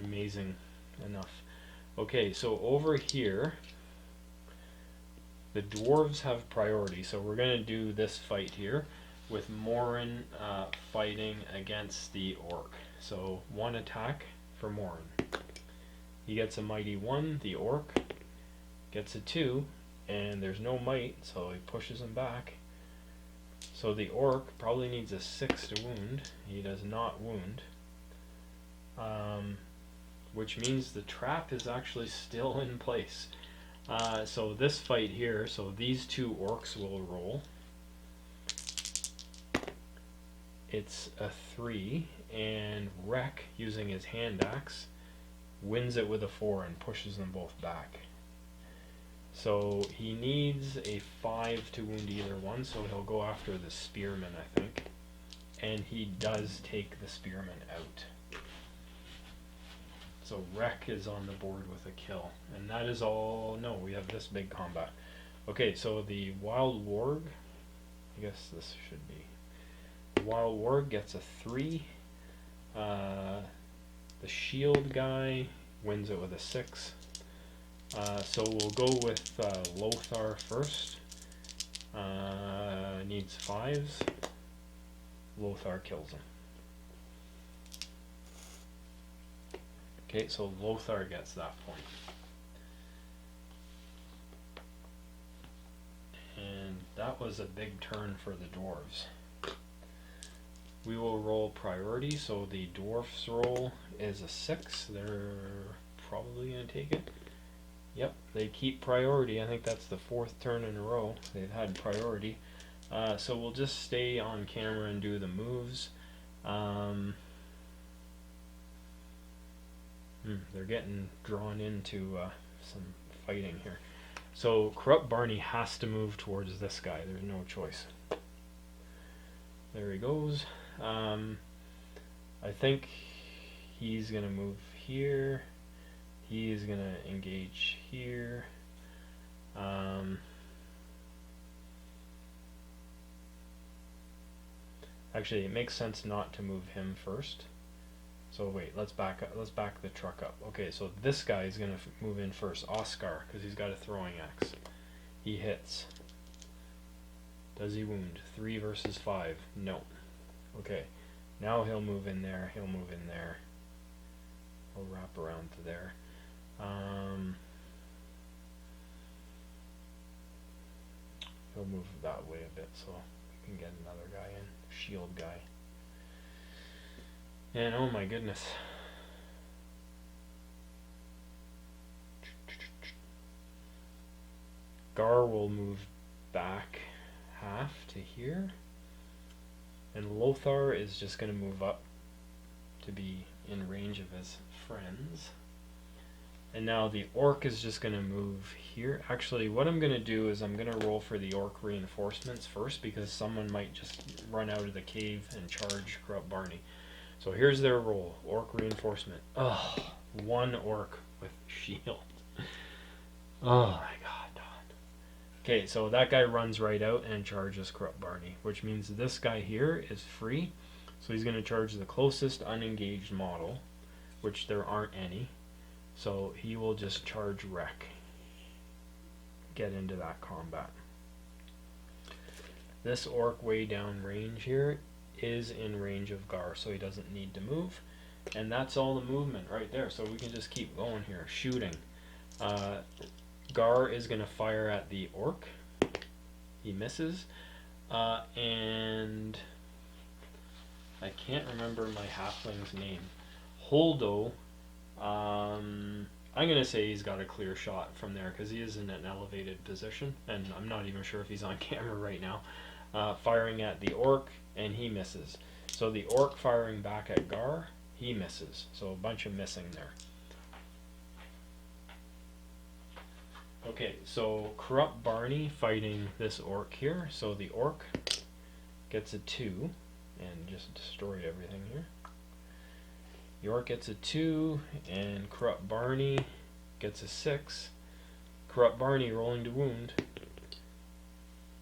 Amazing enough. Okay, so over here, the dwarves have priority. So we're going to do this fight here with Morin fighting against the orc. So 1 attack for Morin. He gets a mighty 1. The orc gets a 2. And there's no might, so he pushes him back. So the orc probably needs a 6 to wound. He does not wound. Which means the trap is actually still in place. So this fight here, so these 2 orcs will roll. It's a 3, and Wreck, using his hand axe, wins it with a 4 and pushes them both back. So he needs a 5 to wound either one, so he'll go after the spearman, I think. And he does take the spearman out. So Wreck is on the board with a kill. And that is all. No, we have this big combat. Okay, so the Wild Warg, I guess this should be. The Wild Warg gets a 3. The shield guy wins it with a 6. So we'll go with Lothar first. Needs 5s. Lothar kills him. Okay, so Lothar gets that point. And that was a big turn for the dwarves. We will roll priority, so the dwarfs roll is a 6. They're probably going to take it. Yep, they keep priority. I think that's the 4th turn in a row they've had priority. So we'll just stay on camera and do the moves. They're getting drawn into some fighting here. So Corrupt Barney has to move towards this guy. There's no choice. There he goes. I think he's going to move here. He's going to engage here. Actually, it makes sense not to move him first. So wait, let's back the truck up. Okay, so this guy is going to move in first, Oscar, because he's got a throwing axe. He hits. Does he wound? 3 versus 5. No. Okay, now he'll move in there. He'll move in there. He'll wrap around to there. He'll move that way a bit so we can get another guy in. Shield guy. And oh my goodness. Gar will move back half to here. And Lothar is just going to move up to be in range of his friends. And now the orc is just going to move here. Actually, what I'm going to do is I'm going to roll for the orc reinforcements first, because someone might just run out of the cave and charge Corrupt Barney. So here's their roll. Orc reinforcement. Oh, 1 orc with shield. Oh my god, Don. Okay, so that guy runs right out and charges Corrupt Barney, which means this guy here is free. So he's going to charge the closest unengaged model, which there aren't any. So he will just charge Wreck. Get into that combat. This orc way down range here is in range of Gar, so he doesn't need to move. And that's all the movement right there. So we can just keep going here, shooting. Gar is going to fire at the orc. He misses. And I can't remember my halfling's name. Holdo. I'm going to say he's got a clear shot from there because he is in an elevated position. And I'm not even sure if he's on camera right now. Firing at the orc, and he misses. So the orc firing back at Gar, he misses. So a bunch of missing there. Okay, so Corrupt Barney fighting this orc here. So the orc gets a 2 and just destroyed everything here. The orc gets a 2 and Corrupt Barney gets a 6. Corrupt Barney rolling to wound.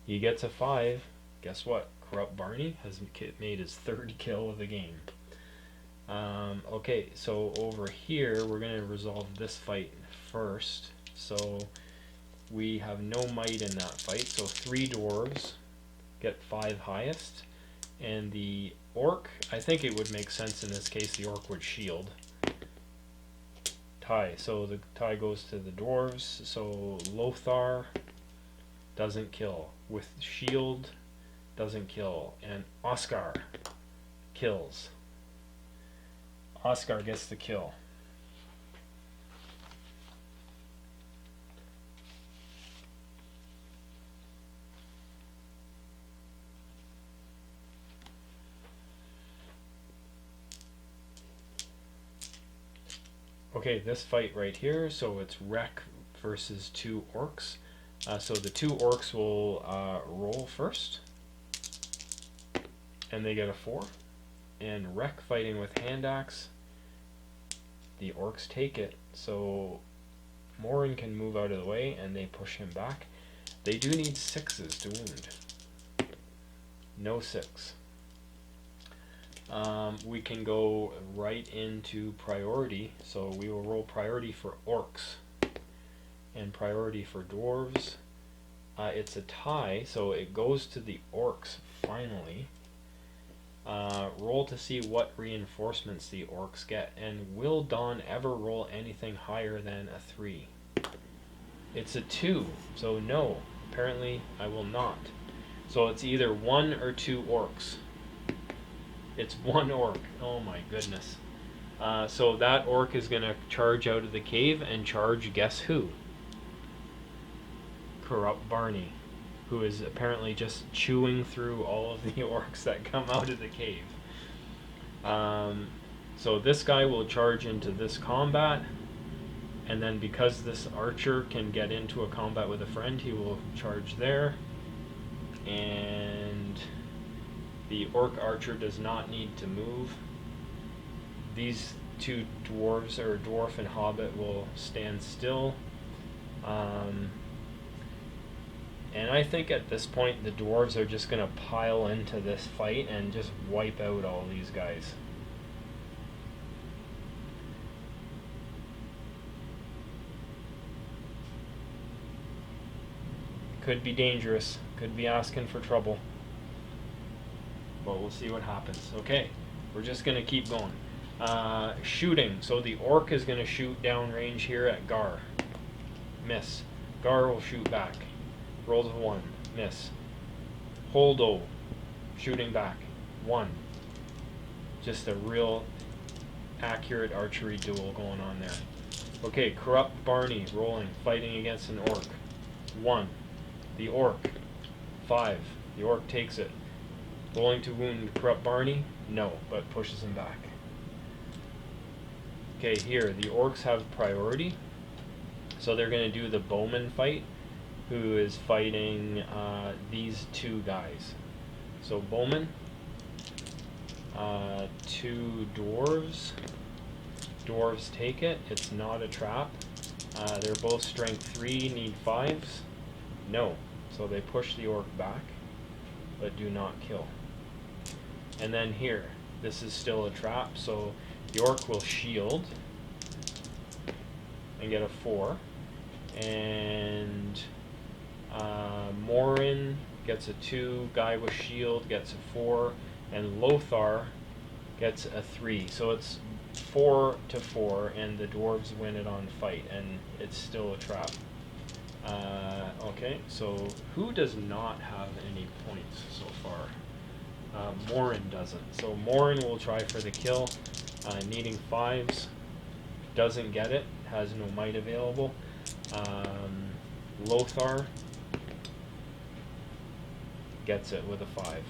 He gets a 5. Guess what? Corrupt Barney has made his third kill of the game. Okay, so over here we're going to resolve this fight first. So we have no might in that fight, so 3 dwarves get 5 highest, and the orc, I think it would make sense in this case the orc would shield. Tie, so the tie goes to the dwarves, so Lothar doesn't kill, with shield doesn't kill, and Oscar kills. Oscar gets the kill. Okay, this fight right here, so it's Wreck versus 2 orcs. So the 2 orcs will roll first, and they get a 4. And Wreck fighting with hand axe, the orcs take it, so Morin can move out of the way, and they push him back. They do need 6s to wound. No 6. We can go right into priority, so we will roll priority for orcs and priority for dwarves. It's a tie, so it goes to the orcs finally. Roll to see what reinforcements the orcs get, and will Dawn ever roll anything higher than a 3? It's a 2, so no, apparently I will not. So it's either 1 or 2 orcs. It's 1 orc. Oh my goodness. So that orc is going to charge out of the cave and charge guess who? Corrupt Barney, who is apparently just chewing through all of the orcs that come out of the cave. So this guy will charge into this combat, and then because this archer can get into a combat with a friend, he will charge there. And the orc archer does not need to move. These 2 dwarves, or dwarf and hobbit, will stand still. And I think at this point the dwarves are just going to pile into this fight and just wipe out all these guys. Could be dangerous, could be asking for trouble. But we'll see what happens. Okay, we're just going to keep going. Shooting, so the orc is going to shoot downrange here at Gar. Miss. Gar will shoot back. Rolls a 1. Miss. Holdo. Shooting back. 1. Just a real accurate archery duel going on there. Okay, Corrupt Barney rolling, fighting against an orc. 1. The orc. 5. The orc takes it. Rolling to wound Corrupt Barney? No, but pushes him back. Okay, here, the orcs have priority. So they're going to do the bowman fight, who is fighting these 2 guys. So bowman, 2 dwarves. Dwarves take it. It's not a trap. They're both strength 3, need 5s. No. So they push the orc back, but do not kill. And then here, this is still a trap, so the orc will shield and get a 4. And Morin gets a 2, guy with shield gets a 4, and Lothar gets a 3. So it's 4 to 4, and the dwarves win it on fight, and it's still a trap. Okay, so who does not have any points so far? Morin doesn't. So Morin will try for the kill, needing 5s. Doesn't get it, has no might available. Lothar gets it with a 5.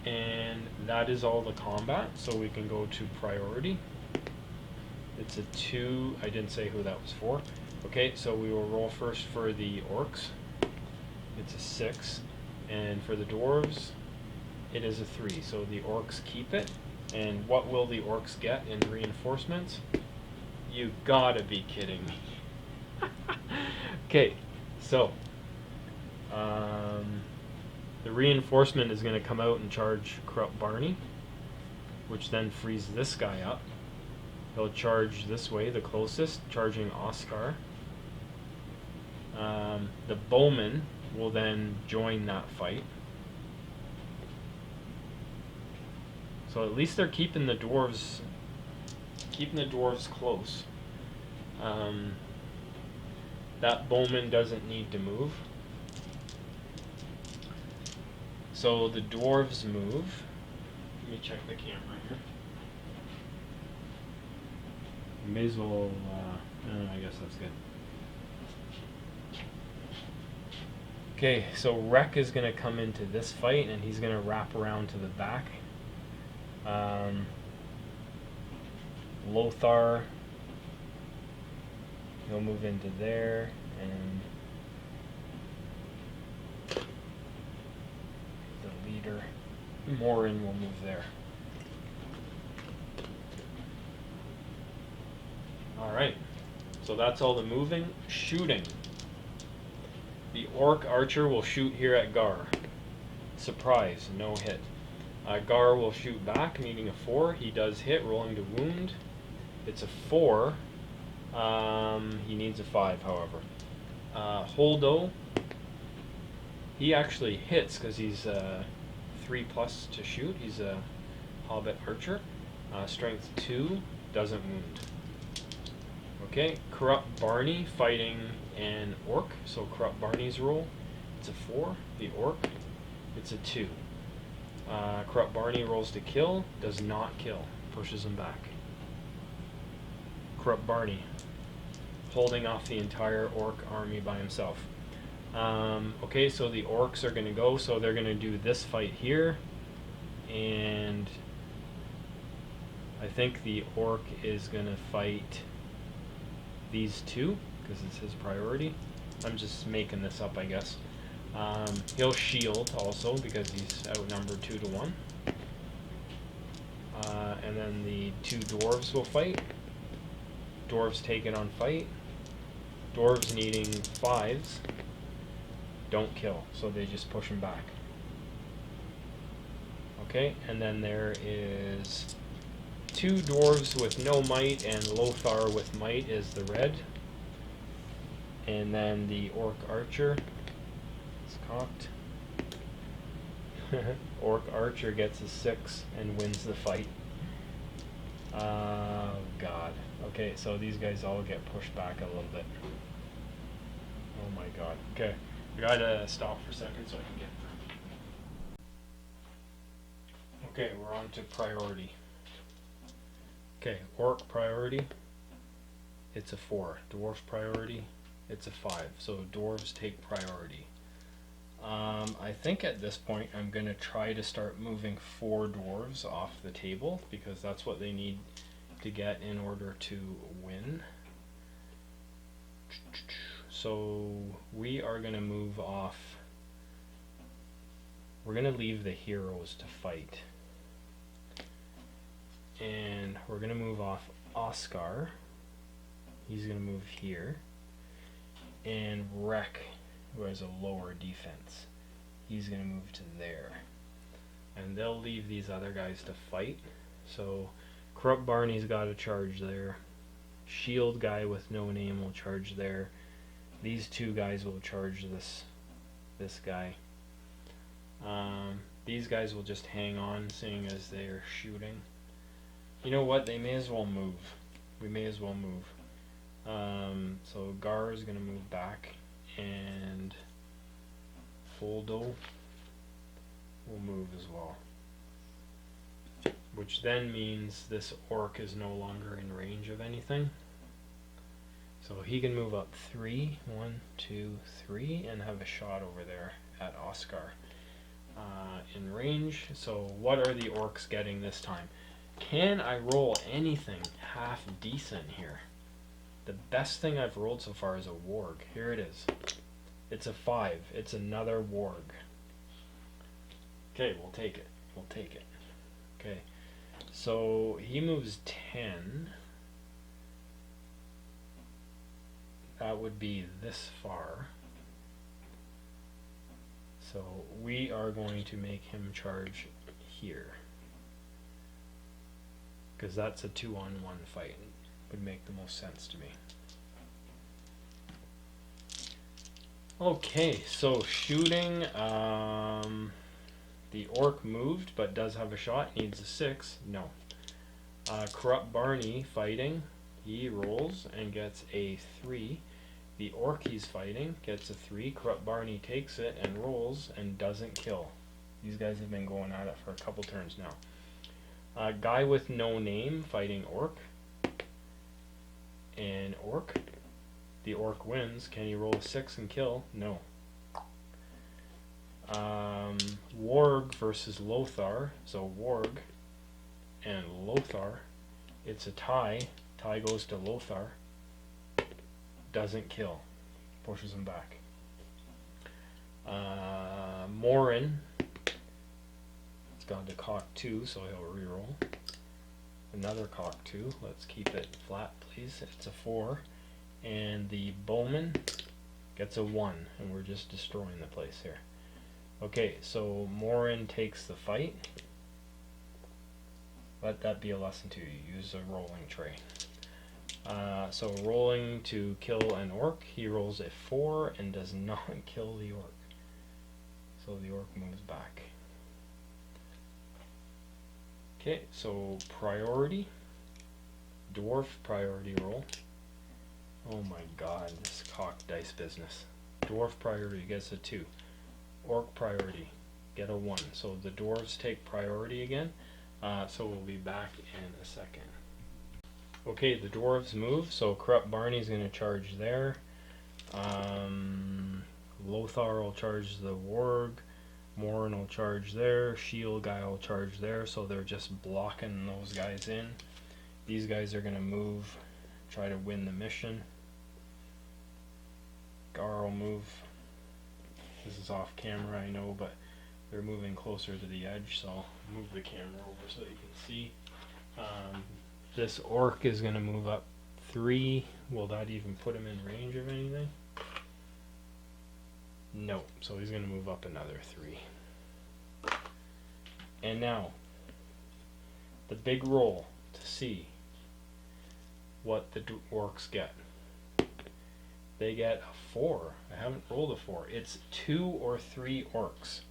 And that is all the combat, so we can go to priority. It's a 2. I didn't say who that was for. Okay, so we will roll first for the orcs. It's a 6. And for the dwarves, it is a 3. So the orcs keep it. And what will the orcs get in reinforcements? You gotta be kidding me. Okay, so the reinforcement is going to come out and charge Corrupt Barney, which then frees this guy up. He'll charge this way, the closest, charging Oscar. The bowman will then join that fight. So at least they're keeping the dwarves close. That bowman doesn't need to move. So the dwarves move. Let me check the camera here. May as well, I guess that's good. Okay, so Rek is going to come into this fight, and he's going to wrap around to the back. Lothar, he'll move into there, and the leader, Morin, will move there. Alright, so that's all the moving. Shooting. The orc archer will shoot here at Gar. Surprise, no hit. Gar will shoot back, meaning a 4. He does hit, rolling to wound. It's a 4. He needs a 5, however. Holdo, he actually hits because he's 3+ to shoot. He's a Hobbit archer. Strength 2, doesn't wound. Okay, Corrupt Barney fighting an orc. So Corrupt Barney's roll, it's a 4. The orc, it's a 2. Corrupt Barney rolls to kill, does not kill, pushes him back. Corrupt Barney, holding off the entire orc army by himself. Okay, so the orcs are going to go, so they're going to do this fight here, and I think the orc is going to fight these two, because it's his priority. I'm just making this up, I guess. He'll shield also, because he's outnumbered 2 to 1. And then the 2 dwarves will fight. Dwarves take it on fight. Dwarves needing 5s don't kill, so they just push him back. Okay, and then there is 2 dwarves with no might, and Lothar with might is the red. And then the orc archer is cocked. Orc archer gets a 6 and wins the fight. Oh god. Okay, so these guys all get pushed back a little bit. Oh my god. Okay, I gotta stop for a second so I can get. Okay, we're on to priority. Okay, orc priority, it's a 4. Dwarf priority, it's a 5. So dwarves take priority. I think at this point I'm going to try to start moving 4 dwarves off the table, because that's what they need to get in order to win. So we are going to move off. We're going to leave the heroes to fight. and we're going to move off Oscar. He's going to move here. And Wreck, who has a lower defense, he's going to move to there. And they'll leave these other guys to fight. So Corrupt Barney's got to charge there. Shield guy with no name will charge there. These two guys will charge this guy. These guys will just hang on, seeing as they're shooting. You know what? They may as well move. We may as well move. So Gar is going to move back, and Foldo will move as well. Which then means this orc is no longer in range of anything. So he can move up 3, 1, 2, 3, and have a shot over there at Oscar in range. So what are the orcs getting this time? Can I roll anything half decent here? The best thing I've rolled so far is a warg. Here it is. It's a 5. It's another warg. Okay, we'll take it. We'll take it. Okay. So he moves 10. That would be this far. So we are going to make him charge here. Because that's a 2-on-1 fight. Would make the most sense to me. Okay, so shooting. The orc moved, but does have a shot. Needs a 6. No. Corrupt Barney fighting. He rolls and gets a 3. The orc he's fighting gets a 3. Corrupt Barney takes it and rolls and doesn't kill. These guys have been going at it for a couple turns now. Guy with no name fighting orc. And orc. The orc wins. Can he roll a 6 and kill? No. Warg versus Lothar. So Warg and Lothar. It's a tie. Tie goes to Lothar. Doesn't kill. Pushes him back. Morin. It's gone to cock 2, so he'll reroll. Another cock 2. Let's keep it flat, please. It's a 4. And the bowman gets a 1, and we're just destroying the place here. Okay, so Morin takes the fight. Let that be a lesson to you. Use a rolling tray. So rolling to kill an orc, he rolls a 4 and does not kill the orc. So the orc moves back. Okay, so priority. Dwarf priority roll. Oh my god, this cocked dice business. Dwarf priority gets a 2. Orc priority, get a 1. So the dwarves take priority again. So we'll be back in a second. Okay, the dwarves move. So Corrupt Barney's going to charge there. Lothar will charge the warg. Morin will charge there. Shield guy will charge there. So they're just blocking those guys in. These guys are going to move, try to win the mission. Gar will move. This is off camera, I know, but they're moving closer to the edge, so I'll move the camera over so you can see. This orc is going to move up 3. Will that even put him in range of anything? No, so he's going to move up another 3. And now, the big roll to see what the orcs get. They get a 4. I haven't rolled a 4. It's 2 or 3 orcs.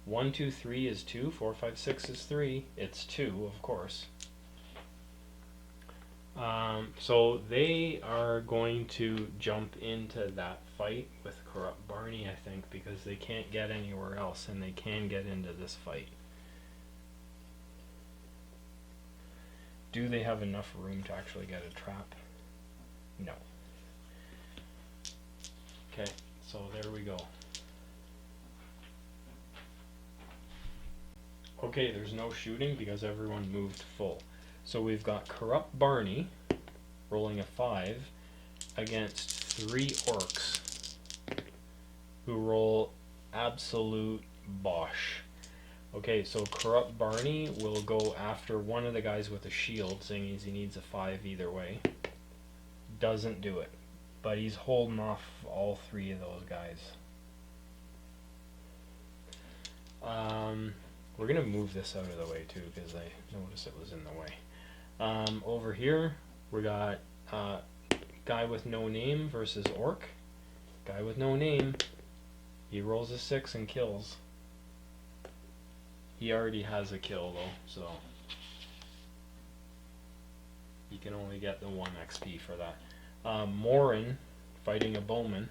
1, 2, 3 is 2. 4, 5, 6 is 3. It's 2, of course. So they are going to jump into that fight with Corrupt Barney, I think, because they can't get anywhere else, and they can get into this fight. Do they have enough room to actually get a trap? No. Okay, so there we go. Okay, there's no shooting because everyone moved full. So we've got Corrupt Barney rolling a 5 against 3 orcs who roll absolute bosh. Okay, so Corrupt Barney will go after one of the guys with a shield, seeing as he needs a 5 either way. Doesn't do it, but he's holding off all 3 of those guys. We're gonna move this out of the way too, because I noticed it was in the way. Over here, we got guy with no name versus orc. Guy with no name, he rolls a 6 and kills. He already has a kill though, so he can only get the 1 XP for that. Morin fighting a bowman,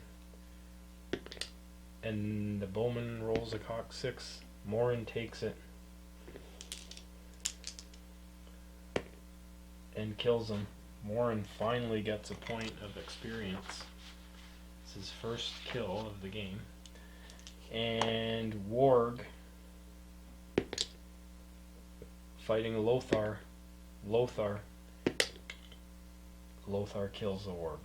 and the bowman rolls a cock 6. Morin takes it and kills him. Morin finally gets a point of experience. It's his first kill of the game. And Warg fighting Lothar. Lothar kills the Warg.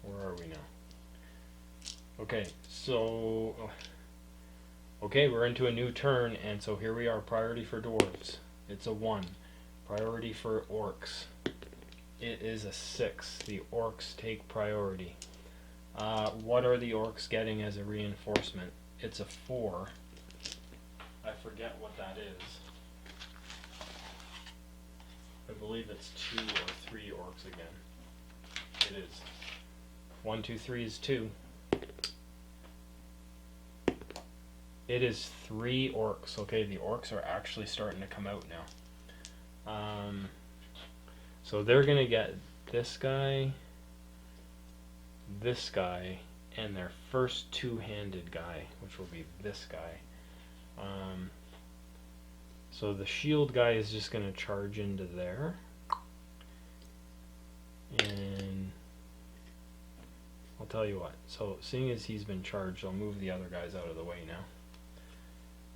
Where are we now? Okay, so we're into a new turn, and so here we are. Priority for dwarves, it's a 1. Priority for orcs, it is a 6. The orcs take priority. What are the orcs getting as a reinforcement? It's a 4. I forget what that is. I believe it's 2 or 3 orcs again. It is. 1, 2, 3 is 2. It is 3 orcs. Okay, the orcs are actually starting to come out now. So they're gonna get this guy, and their first 2-handed guy, which will be this guy. So the shield guy is just gonna charge into there, and I'll tell you what. So seeing as he's been charged, I'll move the other guys out of the way now.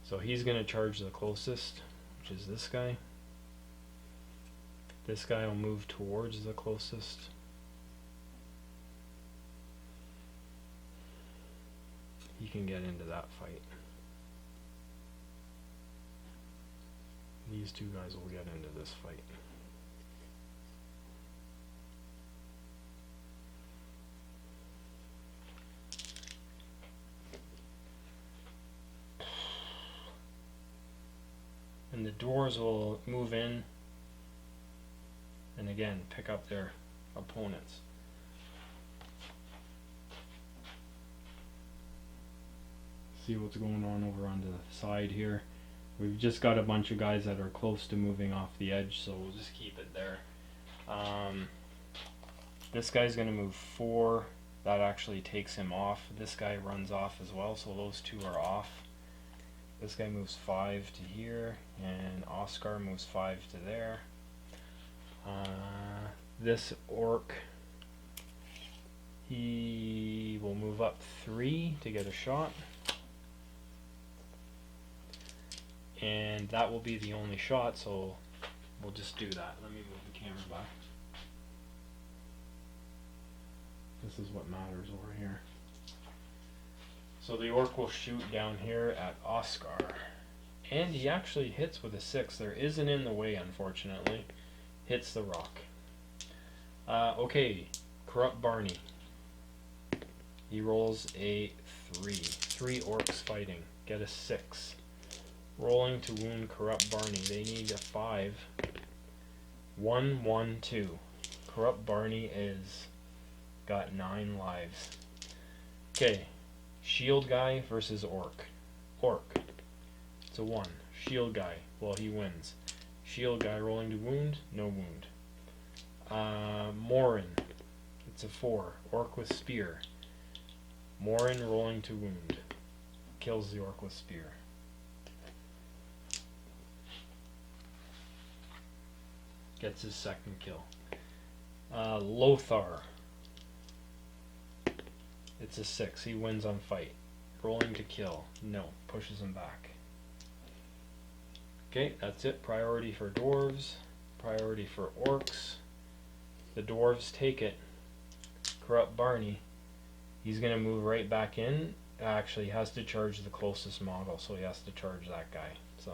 So he's gonna charge the closest, which is this guy. This guy will move towards the closest. He can get into that fight. These 2 guys will get into this fight. And the dwarves will move in and again pick up their opponents. See what's going on over on the side here. We've just got a bunch of guys that are close to moving off the edge, so we'll just keep it there. This guy's going to move 4. That actually takes him off. This guy runs off as well, so those 2 are off. This guy moves 5 to here, and Oscar moves 5 to there. This orc, he will move up 3 to get a shot. And that will be the only shot, so we'll just do that. Let me move the camera back. This is what matters over here. So the orc will shoot down here at Oscar. And he actually hits with a 6. There isn't in the way, unfortunately. Hits the rock. Okay, Corrupt Barney. He rolls a 3. 3 orcs fighting. Get a 6. Rolling to wound Corrupt Barney. They need a 5. 1, 1, 2. Corrupt Barney is got 9 lives. Okay, shield guy versus orc. Orc. It's a 1. Shield guy. Well, he wins. Shield guy rolling to wound. No wound. Morin. It's a 4. Orc with spear. Morin rolling to wound. Kills the orc with spear. Gets his second kill. Lothar. It's a 6. He wins on fight. Rolling to kill. No. Pushes him back. Okay, that's it. Priority for dwarves. Priority for orcs. The dwarves take it. Corrupt Barney. He's going to move right back in. Actually, he has to charge the closest model, so he has to charge that guy. So,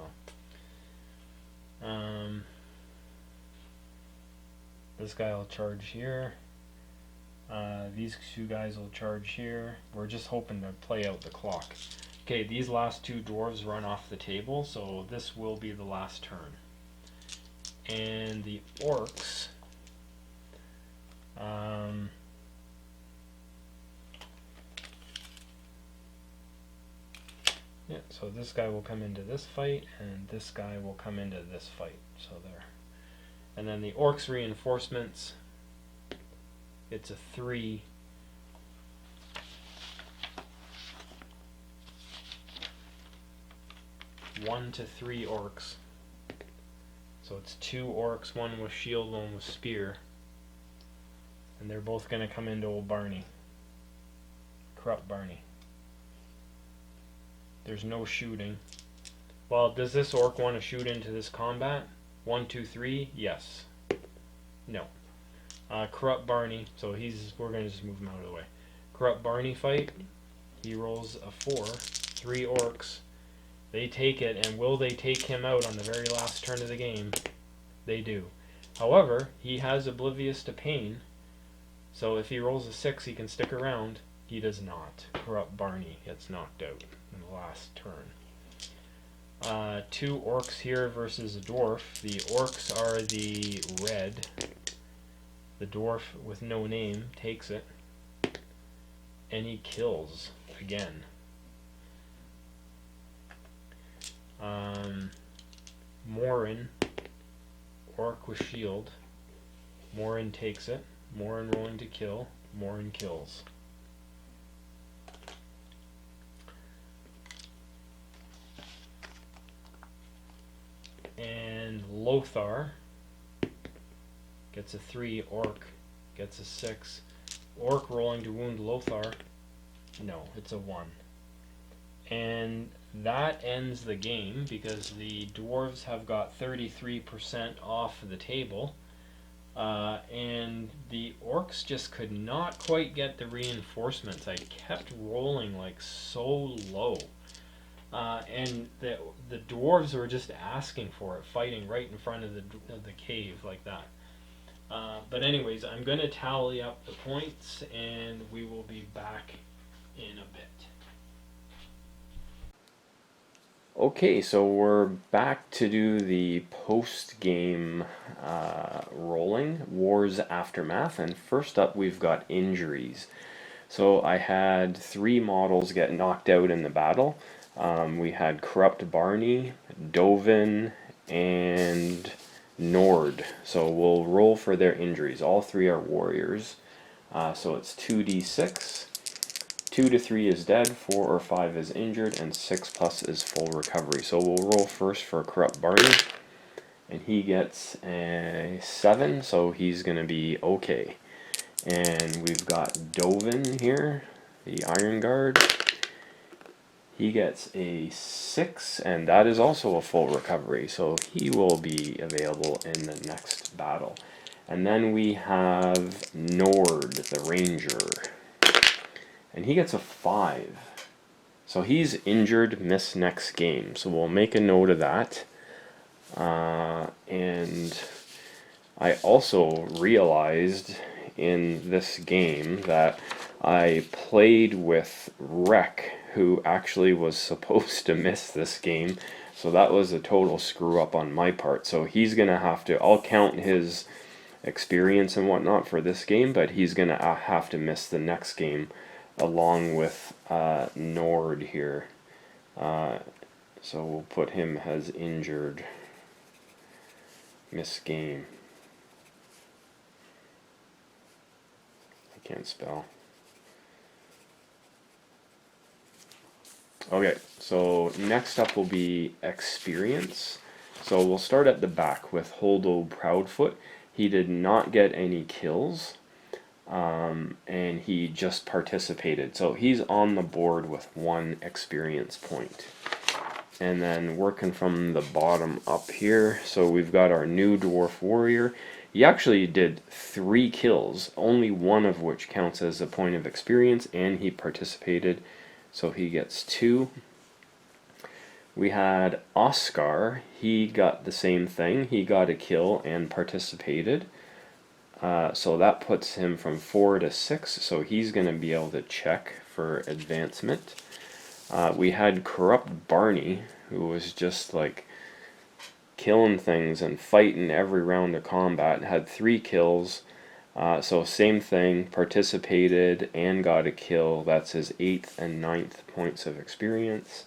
this guy will charge here. These two guys will charge here. We're just hoping to play out the clock. Okay, these last two dwarves run off the table, so this will be the last turn. And the orcs, yeah, so this guy will come into this fight, and this guy will come into this fight. So there. And then the orcs reinforcements, it's a 3. One to 3 orcs. So it's 2 orcs, one with shield, one with spear. And they're both going to come into old Barney. Corrupt Barney. There's no shooting. Well, does this orc want to shoot into this combat? 1, 2, 3? Yes. No. Corrupt Barney. So we're going to just move him out of the way. Corrupt Barney fight. He rolls a 4. 3 orcs. They take it, and will they take him out on the very last turn of the game? They do. However, he has Oblivious to Pain, so if he rolls a 6, he can stick around. He does not. Corrupt Barney gets knocked out in the last turn. 2 orcs here versus a dwarf. The orcs are the red. The dwarf with no name takes it, and he kills again. Morin, orc with shield. Morin takes it. Morin rolling to kill. Morin kills. And Lothar gets a 3. Orc gets a 6. Orc rolling to wound Lothar. No, it's a 1. And that ends the game because the dwarves have got 33% off the table. And the orcs just could not quite get the reinforcements. I kept rolling like so low. And the dwarves were just asking for it, fighting right in front of the cave like that. But anyways, I'm going to tally up the points and we will be back in a bit. Okay, so we're back to do the post-game rolling, Wars Aftermath, and first up we've got injuries. So I had 3 models get knocked out in the battle. We had Corrupt Barney, Dovin, and Nord. So we'll roll for their injuries. All 3 are warriors. So it's 2d6. 2 to 3 is dead, 4 or 5 is injured, and 6 plus is full recovery. So we'll roll first for Corrupt Barney, and he gets a 7, so he's going to be okay. And we've got Dovin here, the Iron Guard. He gets a 6, and that is also a full recovery, so he will be available in the next battle. And then we have Nord, the Ranger. And he gets a 5. So he's injured, miss next game. So we'll make a note of that. And I also realized in this game that I played with Rek, who actually was supposed to miss this game. So that was a total screw up on my part. So he's going to have to, I'll count his experience and whatnot for this game, but he's going to have to miss the next game along with Nord here. So we'll put him as injured. Miss game. I can't spell. Okay, so next up will be experience. So we'll start at the back with Holdo Proudfoot. He did not get any kills. And he just participated, so he's on the board with 1 experience point. and then working from the bottom up here. So we've got our new dwarf warrior. He actually did 3 kills, only one of which counts as a point of experience, and he participated, so he gets 2. We had Oscar. He got the same thing. He got a kill and participated. So that puts him from 4 to 6, so he's going to be able to check for advancement. We had Corrupt Barney, who was just like killing things and fighting every round of combat. Had 3 kills, so same thing, participated and got a kill. That's his 8th and 9th points of experience.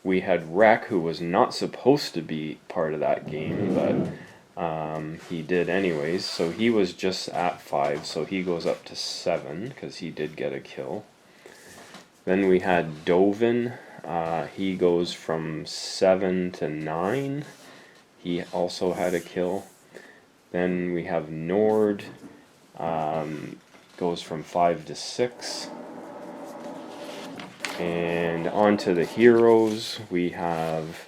We had Rek, who was not supposed to be part of that game, but he did anyways, so he was just at 5, so he goes up to 7 because he did get a kill. Then we had Dovin. He goes from 7 to 9. He also had a kill. Then we have Nord. Goes from 5 to 6. And on to the heroes. We have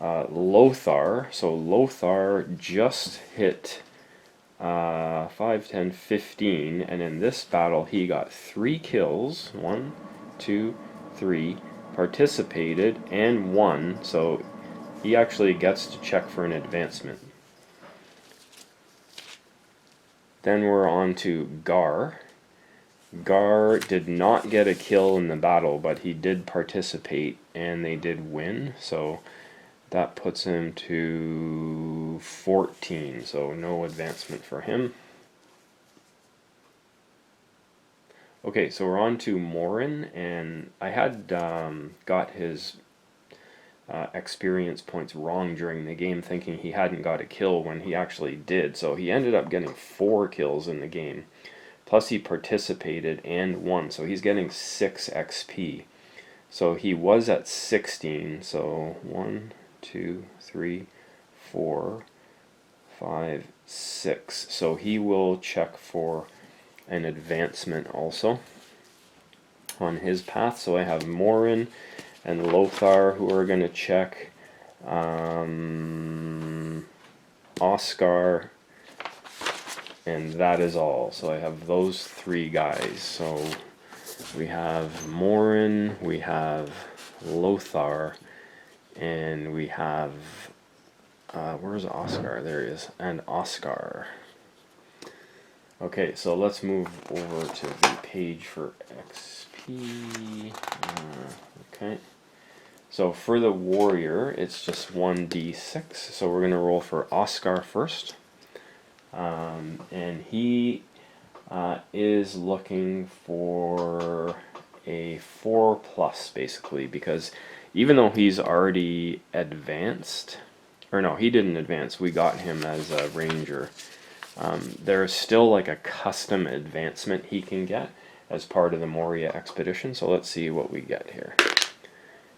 Lothar. So Lothar just hit 5, 10, 15, and in this battle he got 3 kills. 1, 2, 3. Participated and won, so he actually gets to check for an advancement. Then we're on to Gar. Gar did not get a kill in the battle, but he did participate and they did win, so that puts him to 14, so no advancement for him. Okay, so we're on to Morin, and I had got his experience points wrong during the game, thinking he hadn't got a kill when he actually did, so he ended up getting 4 kills in the game. Plus he participated and won, so he's getting 6 XP. So he was at 16, so 1, 2, 3, 4, 5, 6. So he will check for an advancement also on his path. So I have Morin and Lothar who are going to check. Oscar, and that is all. So I have those 3 guys. So we have Morin, we have Lothar, and we have where's Oscar? There he is. And Oscar. Okay, so let's move over to the page for XP. Okay. So for the warrior, it's just 1d6. So we're going to roll for Oscar first. And he is looking for a 4+ basically, because even though he's already advanced, or no, he didn't advance, we got him as a ranger. There's still like a custom advancement he can get as part of the Moria expedition, so let's see what we get here.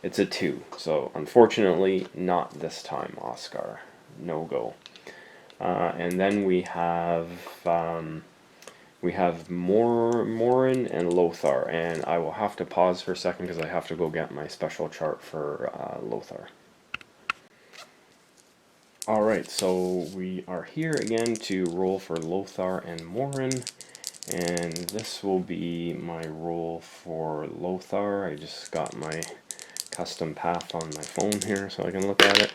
It's a 2, so unfortunately not this time, Oscar. No go. And then we have Morin and Lothar, and I will have to pause for a second because I have to go get my special chart for Lothar. Alright, so we are here again to roll for Lothar and Morin, and this will be my roll for Lothar. I just got my custom path on my phone here so I can look at it,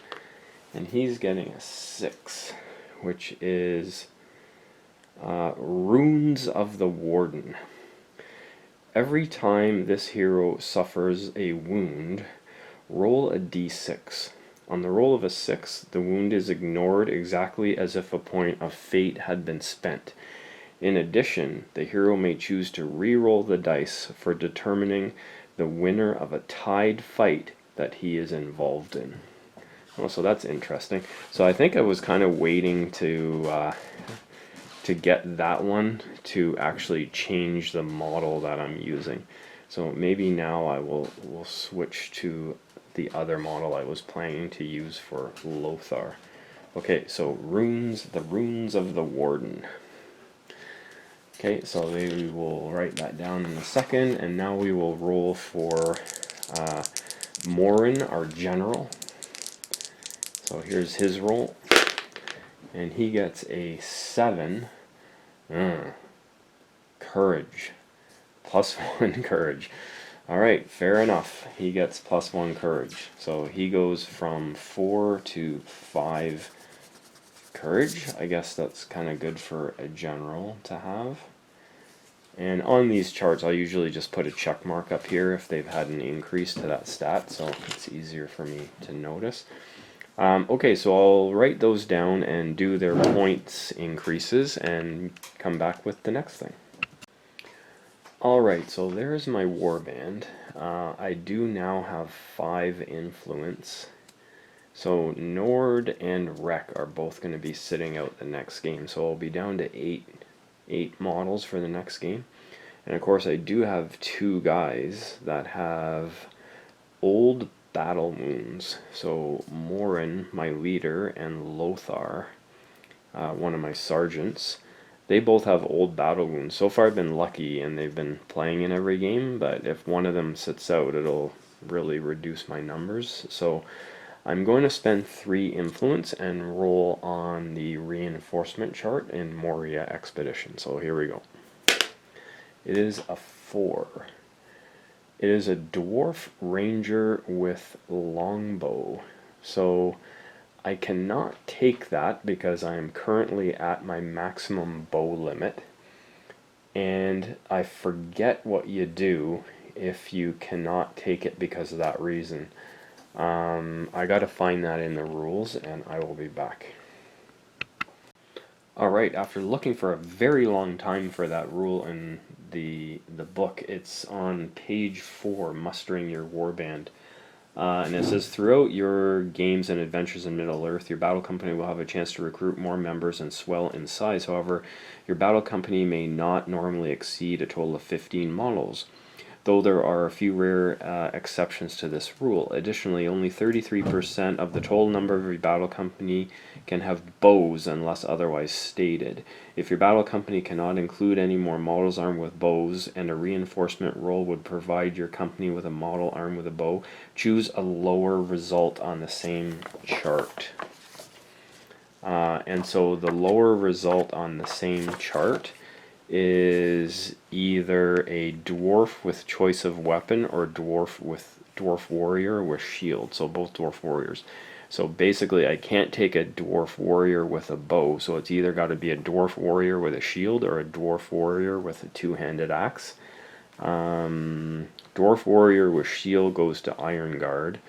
and he's getting a 6, which is Runes of the Warden. Every time this hero suffers a wound, roll a d6. On the roll of a 6, the wound is ignored exactly as if a point of fate had been spent. In addition, the hero may choose to re-roll the dice for determining the winner of a tied fight that he is involved in. Oh, so that's interesting. So I think I was kind of waiting to get that one to actually change the model that I'm using. So maybe now I will switch to the other model I was planning to use for Lothar. Okay, so runes, the runes of the Warden. Okay, so we will write that down in a second, and now we will roll for Morin, our general. So here's his roll. And he gets a 7. Courage. +1 courage. Alright, fair enough. He gets +1 courage. So he goes from 4 to 5 courage. I guess that's kind of good for a general to have. And on these charts, I'll usually just put a check mark up here if they've had an increase to that stat, so it's easier for me to notice. Okay, so I'll write those down and do their points increases and come back with the next thing. Alright, so there's my warband. I do now have 5 influence. So Nord and Rek are both going to be sitting out the next game, so I'll be down to 8 models for the next game. And of course I do have 2 guys that have old battle wounds. So Morin, my leader, and Lothar, one of my sergeants, they both have old battle wounds. So far I've been lucky and they've been playing in every game, but if one of them sits out, it'll really reduce my numbers. So I'm going to spend 3 influence and roll on the reinforcement chart in Moria Expedition. So here we go. It is a 4. It is a dwarf ranger with longbow. So I cannot take that because I am currently at my maximum bow limit. And I forget what you do if you cannot take it because of that reason. I gotta find that in the rules and I will be back. Alright, after looking for a very long time for that rule in the book, it's on page 4, Mustering Your Warband. And it says, throughout your games and adventures in Middle-earth, your battle company will have a chance to recruit more members and swell in size. However, your battle company may not normally exceed a total of 15 models, though there are a few rare exceptions to this rule. Additionally, only 33% of the total number of your battle company can have bows unless otherwise stated. If your battle company cannot include any more models armed with bows and a reinforcement roll would provide your company with a model armed with a bow, choose a lower result on the same chart. And so the lower result on the same chart is either a dwarf with choice of weapon or dwarf warrior with shield. So both dwarf warriors. So basically I can't take a dwarf warrior with a bow, so it's either got to be a dwarf warrior with a shield or a dwarf warrior with a two-handed axe. Dwarf warrior with shield goes to Iron Guard.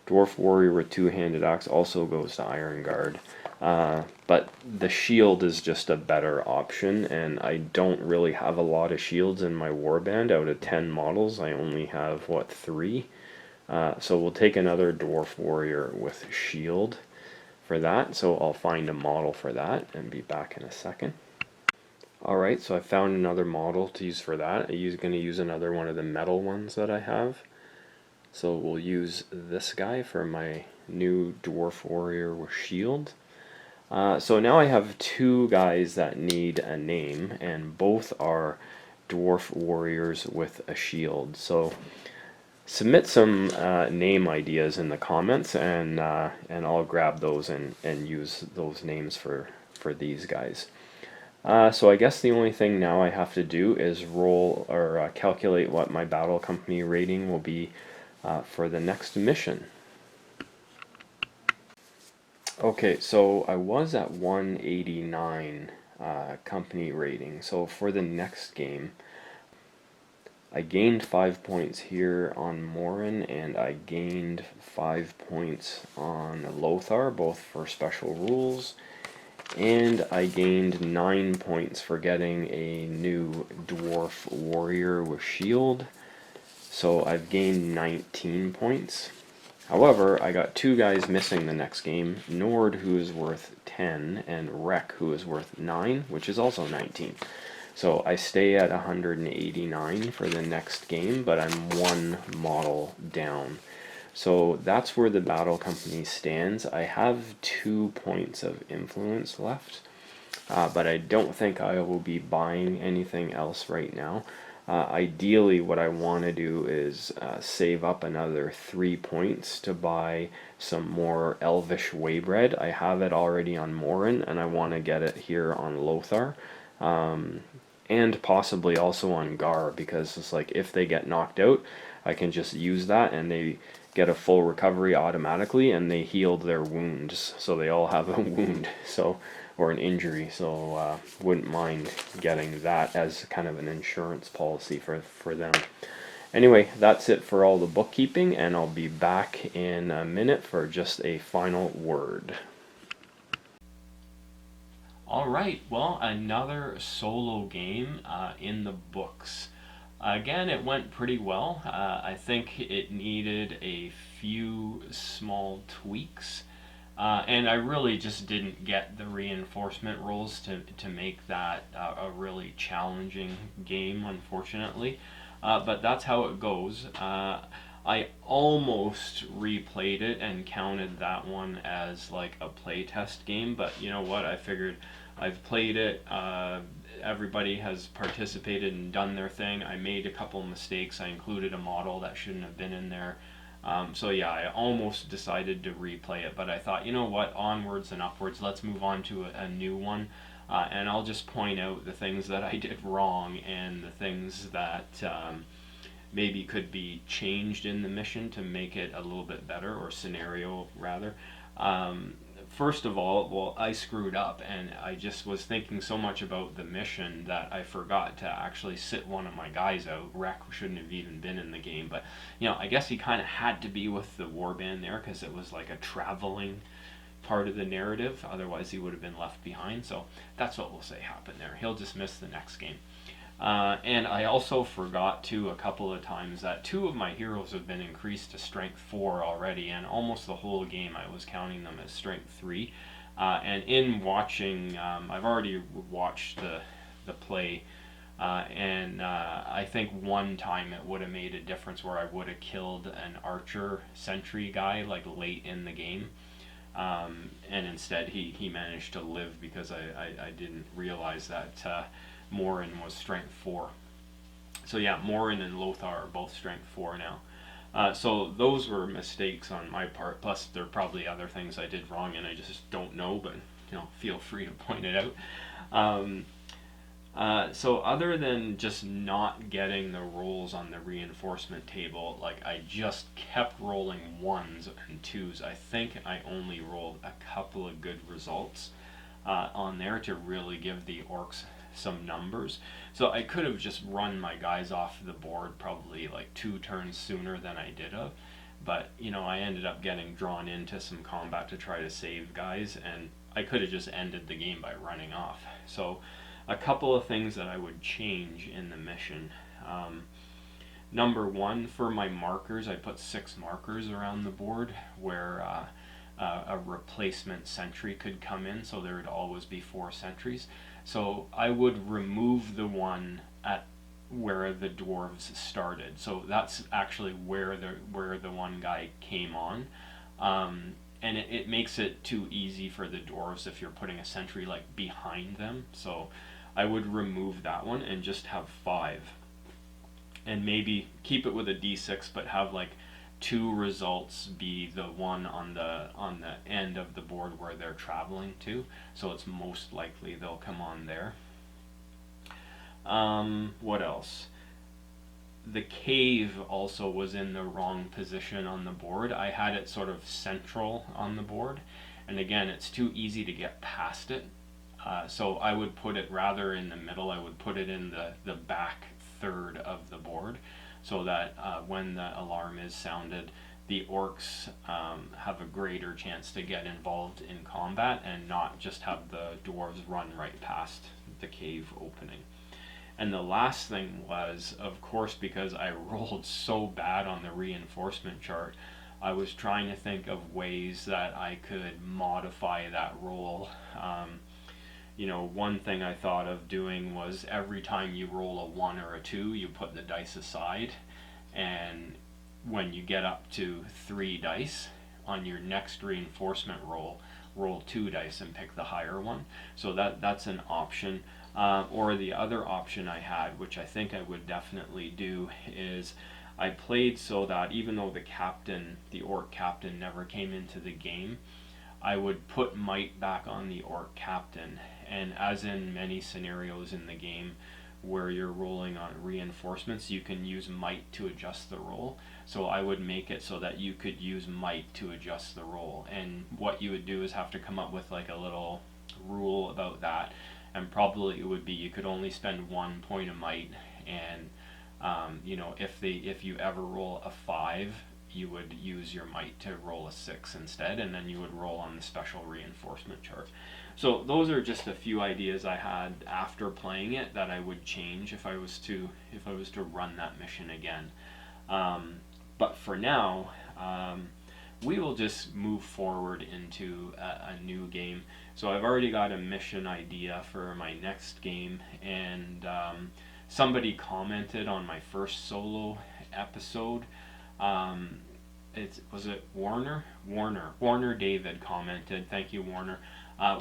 Dwarf warrior with two-handed axe also goes to Iron Guard. But the shield is just a better option, and I don't really have a lot of shields in my warband. Out of 10 models, I only have, what, 3? So we'll take another dwarf warrior with shield for that. So I'll find a model for that and be back in a second. Alright, so I found another model to use for that. I'm going to use another one of the metal ones that I have. So we'll use this guy for my new dwarf warrior with shield. So now I have 2 guys that need a name, and both are dwarf warriors with a shield. So submit some name ideas in the comments, and I'll grab those and use those names for these guys. So I guess the only thing now I have to do is roll or calculate what my battle company rating will be for the next mission. Okay, so I was at 189 company rating. So for the next game, I gained 5 points here on Morin, and I gained 5 points on Lothar, both for special rules. And I gained 9 points for getting a new dwarf warrior with shield. So I've gained 19 points. However, I got 2 guys missing the next game, Nord, who is worth 10, and Rek, who is worth 9, which is also 19. So I stay at 189 for the next game, but I'm 1 model down. So that's where the battle company stands. I have 2 points of influence left, but I don't think I will be buying anything else right now. Ideally, what I want to do is save up another 3 points to buy some more Elvish Waybread. I have it already on Morin, and I want to get it here on Lothar. And possibly also on Gar, because it's like if they get knocked out, I can just use that and they get a full recovery automatically, and they healed their wounds, so they all have a wound, so, or an injury, so wouldn't mind getting that as kind of an insurance policy for them. Anyway, that's it for all the bookkeeping, and I'll be back in a minute for just a final word. Alright, well, another solo game in the books. Again, it went pretty well. I think it needed a few small tweaks. And I really just didn't get the reinforcement rolls to make that a really challenging game, unfortunately. But that's how it goes. I almost replayed it and counted that one as like a playtest game, but you know what? I figured I've played it. Everybody has participated and done their thing. I made a couple mistakes. I included a model that shouldn't have been in there. So yeah, I almost decided to replay it, but I thought, you know what? Onwards and upwards. Let's move on to a new one. And I'll just point out the things that I did wrong and the things that maybe could be changed in the mission to make it a little bit better, or scenario rather. First of all, well, I screwed up, and I just was thinking so much about the mission that I forgot to actually sit one of my guys out. Rek shouldn't have even been in the game, but you know, I guess he kind of had to be with the warband there because it was like a traveling part of the narrative. Otherwise, he would have been left behind. So that's what we'll say happened there. He'll just miss the next game. And I also forgot to a couple of times that 2 of my heroes have been increased to strength 4 already, and almost the whole game I was counting them as strength 3. And in watching, I've already watched the play, and I think one time it would have made a difference where I would have killed an archer sentry guy like late in the game. And instead he managed to live because I didn't realize that Morin was strength 4. So yeah, Morin and Lothar are both strength 4 now. So those were mistakes on my part, plus there are probably other things I did wrong and I just don't know, but you know, feel free to point it out. So other than just not getting the rolls on the reinforcement table, like I just kept rolling 1s and 2s. I think I only rolled a couple of good results on there to really give the orcs some numbers. So I could have just run my guys off the board probably like 2 turns sooner than I did have. But you know, I ended up getting drawn into some combat to try to save guys, and I could have just ended the game by running off. So a couple of things that I would change in the mission. Number 1, for my markers, I put 6 markers around the board where a replacement sentry could come in, so there would always be 4 sentries. So I would remove the one at where the dwarves started. So that's actually where the one guy came on. And it makes it too easy for the dwarves if you're putting a sentry like behind them. So I would remove that one and just have 5. And maybe keep it with a d6, but have like 2 results be the one on the end of the board where they're traveling to, so it's most likely they'll come on there. What else? The cave also was in the wrong position on the board. I had it sort of central on the board, and again, it's too easy to get past it. So I would put it rather in the middle. I would put it in the back third of the board, so that when the alarm is sounded, the orcs have a greater chance to get involved in combat and not just have the dwarves run right past the cave opening. And the last thing was, of course, because I rolled so bad on the reinforcement chart, I was trying to think of ways that I could modify that roll. You know, one thing I thought of doing was every time you roll a 1 or a 2, you put the dice aside, and when you get up to 3 dice, on your next reinforcement roll 2 dice and pick the higher one. So that's an option. Or the other option I had, which I think I would definitely do, is I played so that even though the orc captain never came into the game, I would put might back on the orc captain. And as in many scenarios in the game where you're rolling on reinforcements, you can use might to adjust the roll. So I would make it so that you could use might to adjust the roll. And what you would do is have to come up with like a little rule about that. And probably it would be you could only spend 1 point of might, and if you ever roll a 5, you would use your might to roll a 6 instead, and then you would roll on the special reinforcement chart. So those are just a few ideas I had after playing it that I would change if I was to run that mission again. But for now, we will just move forward into a new game. So I've already got a mission idea for my next game, and somebody commented on my first solo episode. Was it Warner? Warner David commented, thank you Warner,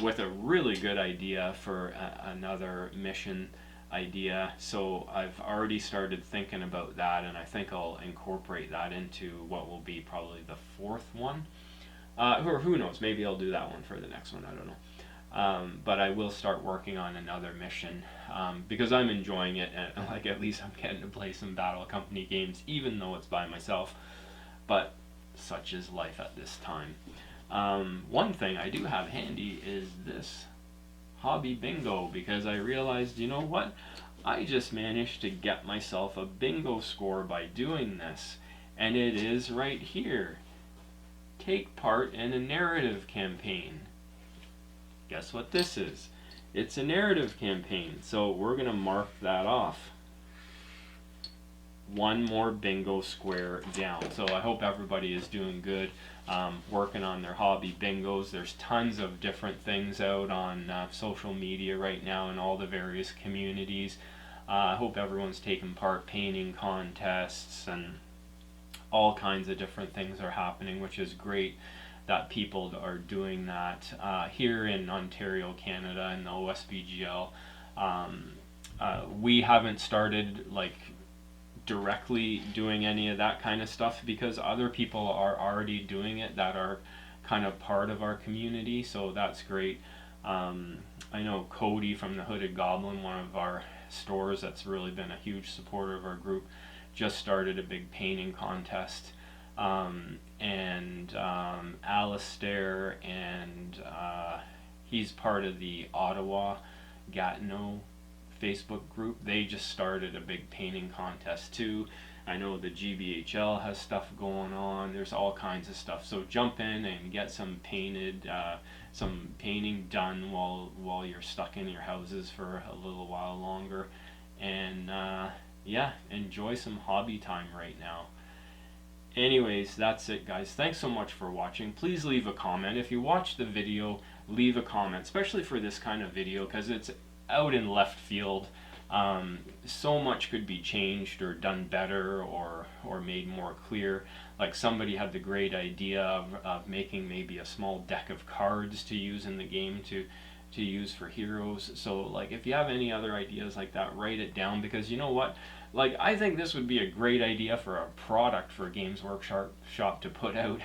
with a really good idea for another mission idea. So I've already started thinking about that, and I think I'll incorporate that into what will be probably the 4th one. Or who knows, maybe I'll do that one for the next one, I don't know. But I will start working on another mission, because I'm enjoying it, and like at least I'm getting to play some Battle Company games, even though it's by myself. But such is life at this time. One thing I do have handy is this hobby bingo, because I realized, you know what? I just managed to get myself a bingo score by doing this, and it is right here. Take part in a narrative campaign. Guess what this is? It's a narrative campaign, so we're going to mark that off. One more bingo square down. So I hope everybody is doing good, working on their hobby bingos. There's tons of different things out on social media right now in all the various communities. I hope everyone's taking part, painting contests, and all kinds of different things are happening, which is great that people are doing that. Here in Ontario, Canada, in the OSBGL, we haven't started like directly doing any of that kind of stuff, because other people are already doing it that are kind of part of our community, so that's great. I know Cody from the Hooded Goblin, one of our stores that's really been a huge supporter of our group, just started a big painting contest, and Alistair, and he's part of the Ottawa Gatineau Facebook group. They just started a big painting contest too. I know the GBHL has stuff going on. There's all kinds of stuff. So jump in and get some painting done while you're stuck in your houses for a little while longer. And yeah, enjoy some hobby time right now. Anyways, that's it guys. Thanks so much for watching. Please leave a comment. If you watch the video, leave a comment, especially for this kind of video, because it's out in left field. So much could be changed or done better or made more clear. Like somebody had the great idea of making maybe a small deck of cards to use in the game to use for heroes. So like if you have any other ideas like that, write it down, because you know what? Like I think this would be a great idea for a product for Games Workshop to put out.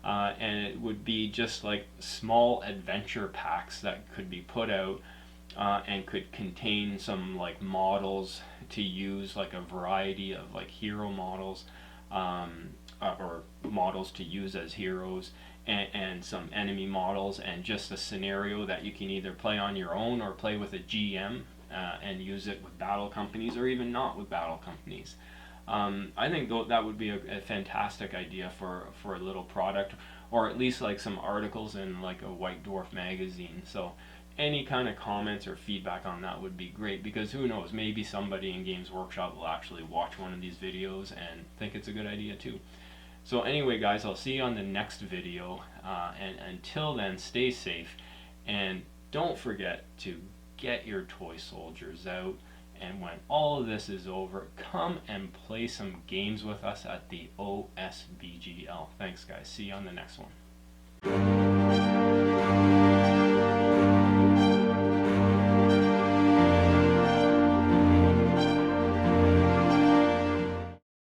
And it would be just like small adventure packs that could be put out, and could contain some like models to use, like a variety of like hero models, or models to use as heroes, and some enemy models, and just a scenario that you can either play on your own or play with a GM, and use it with battle companies, or even not with battle companies. I think that would be a fantastic idea for a little product, or at least like some articles in like a White Dwarf magazine. So any kind of comments or feedback on that would be great, because who knows, maybe somebody in Games Workshop will actually watch one of these videos and think it's a good idea too. So anyway guys, I'll see you on the next video, and until then, stay safe, and don't forget to get your toy soldiers out, and when all of this is over, come and play some games with us at the OSBGL. Thanks guys, see you on the next one.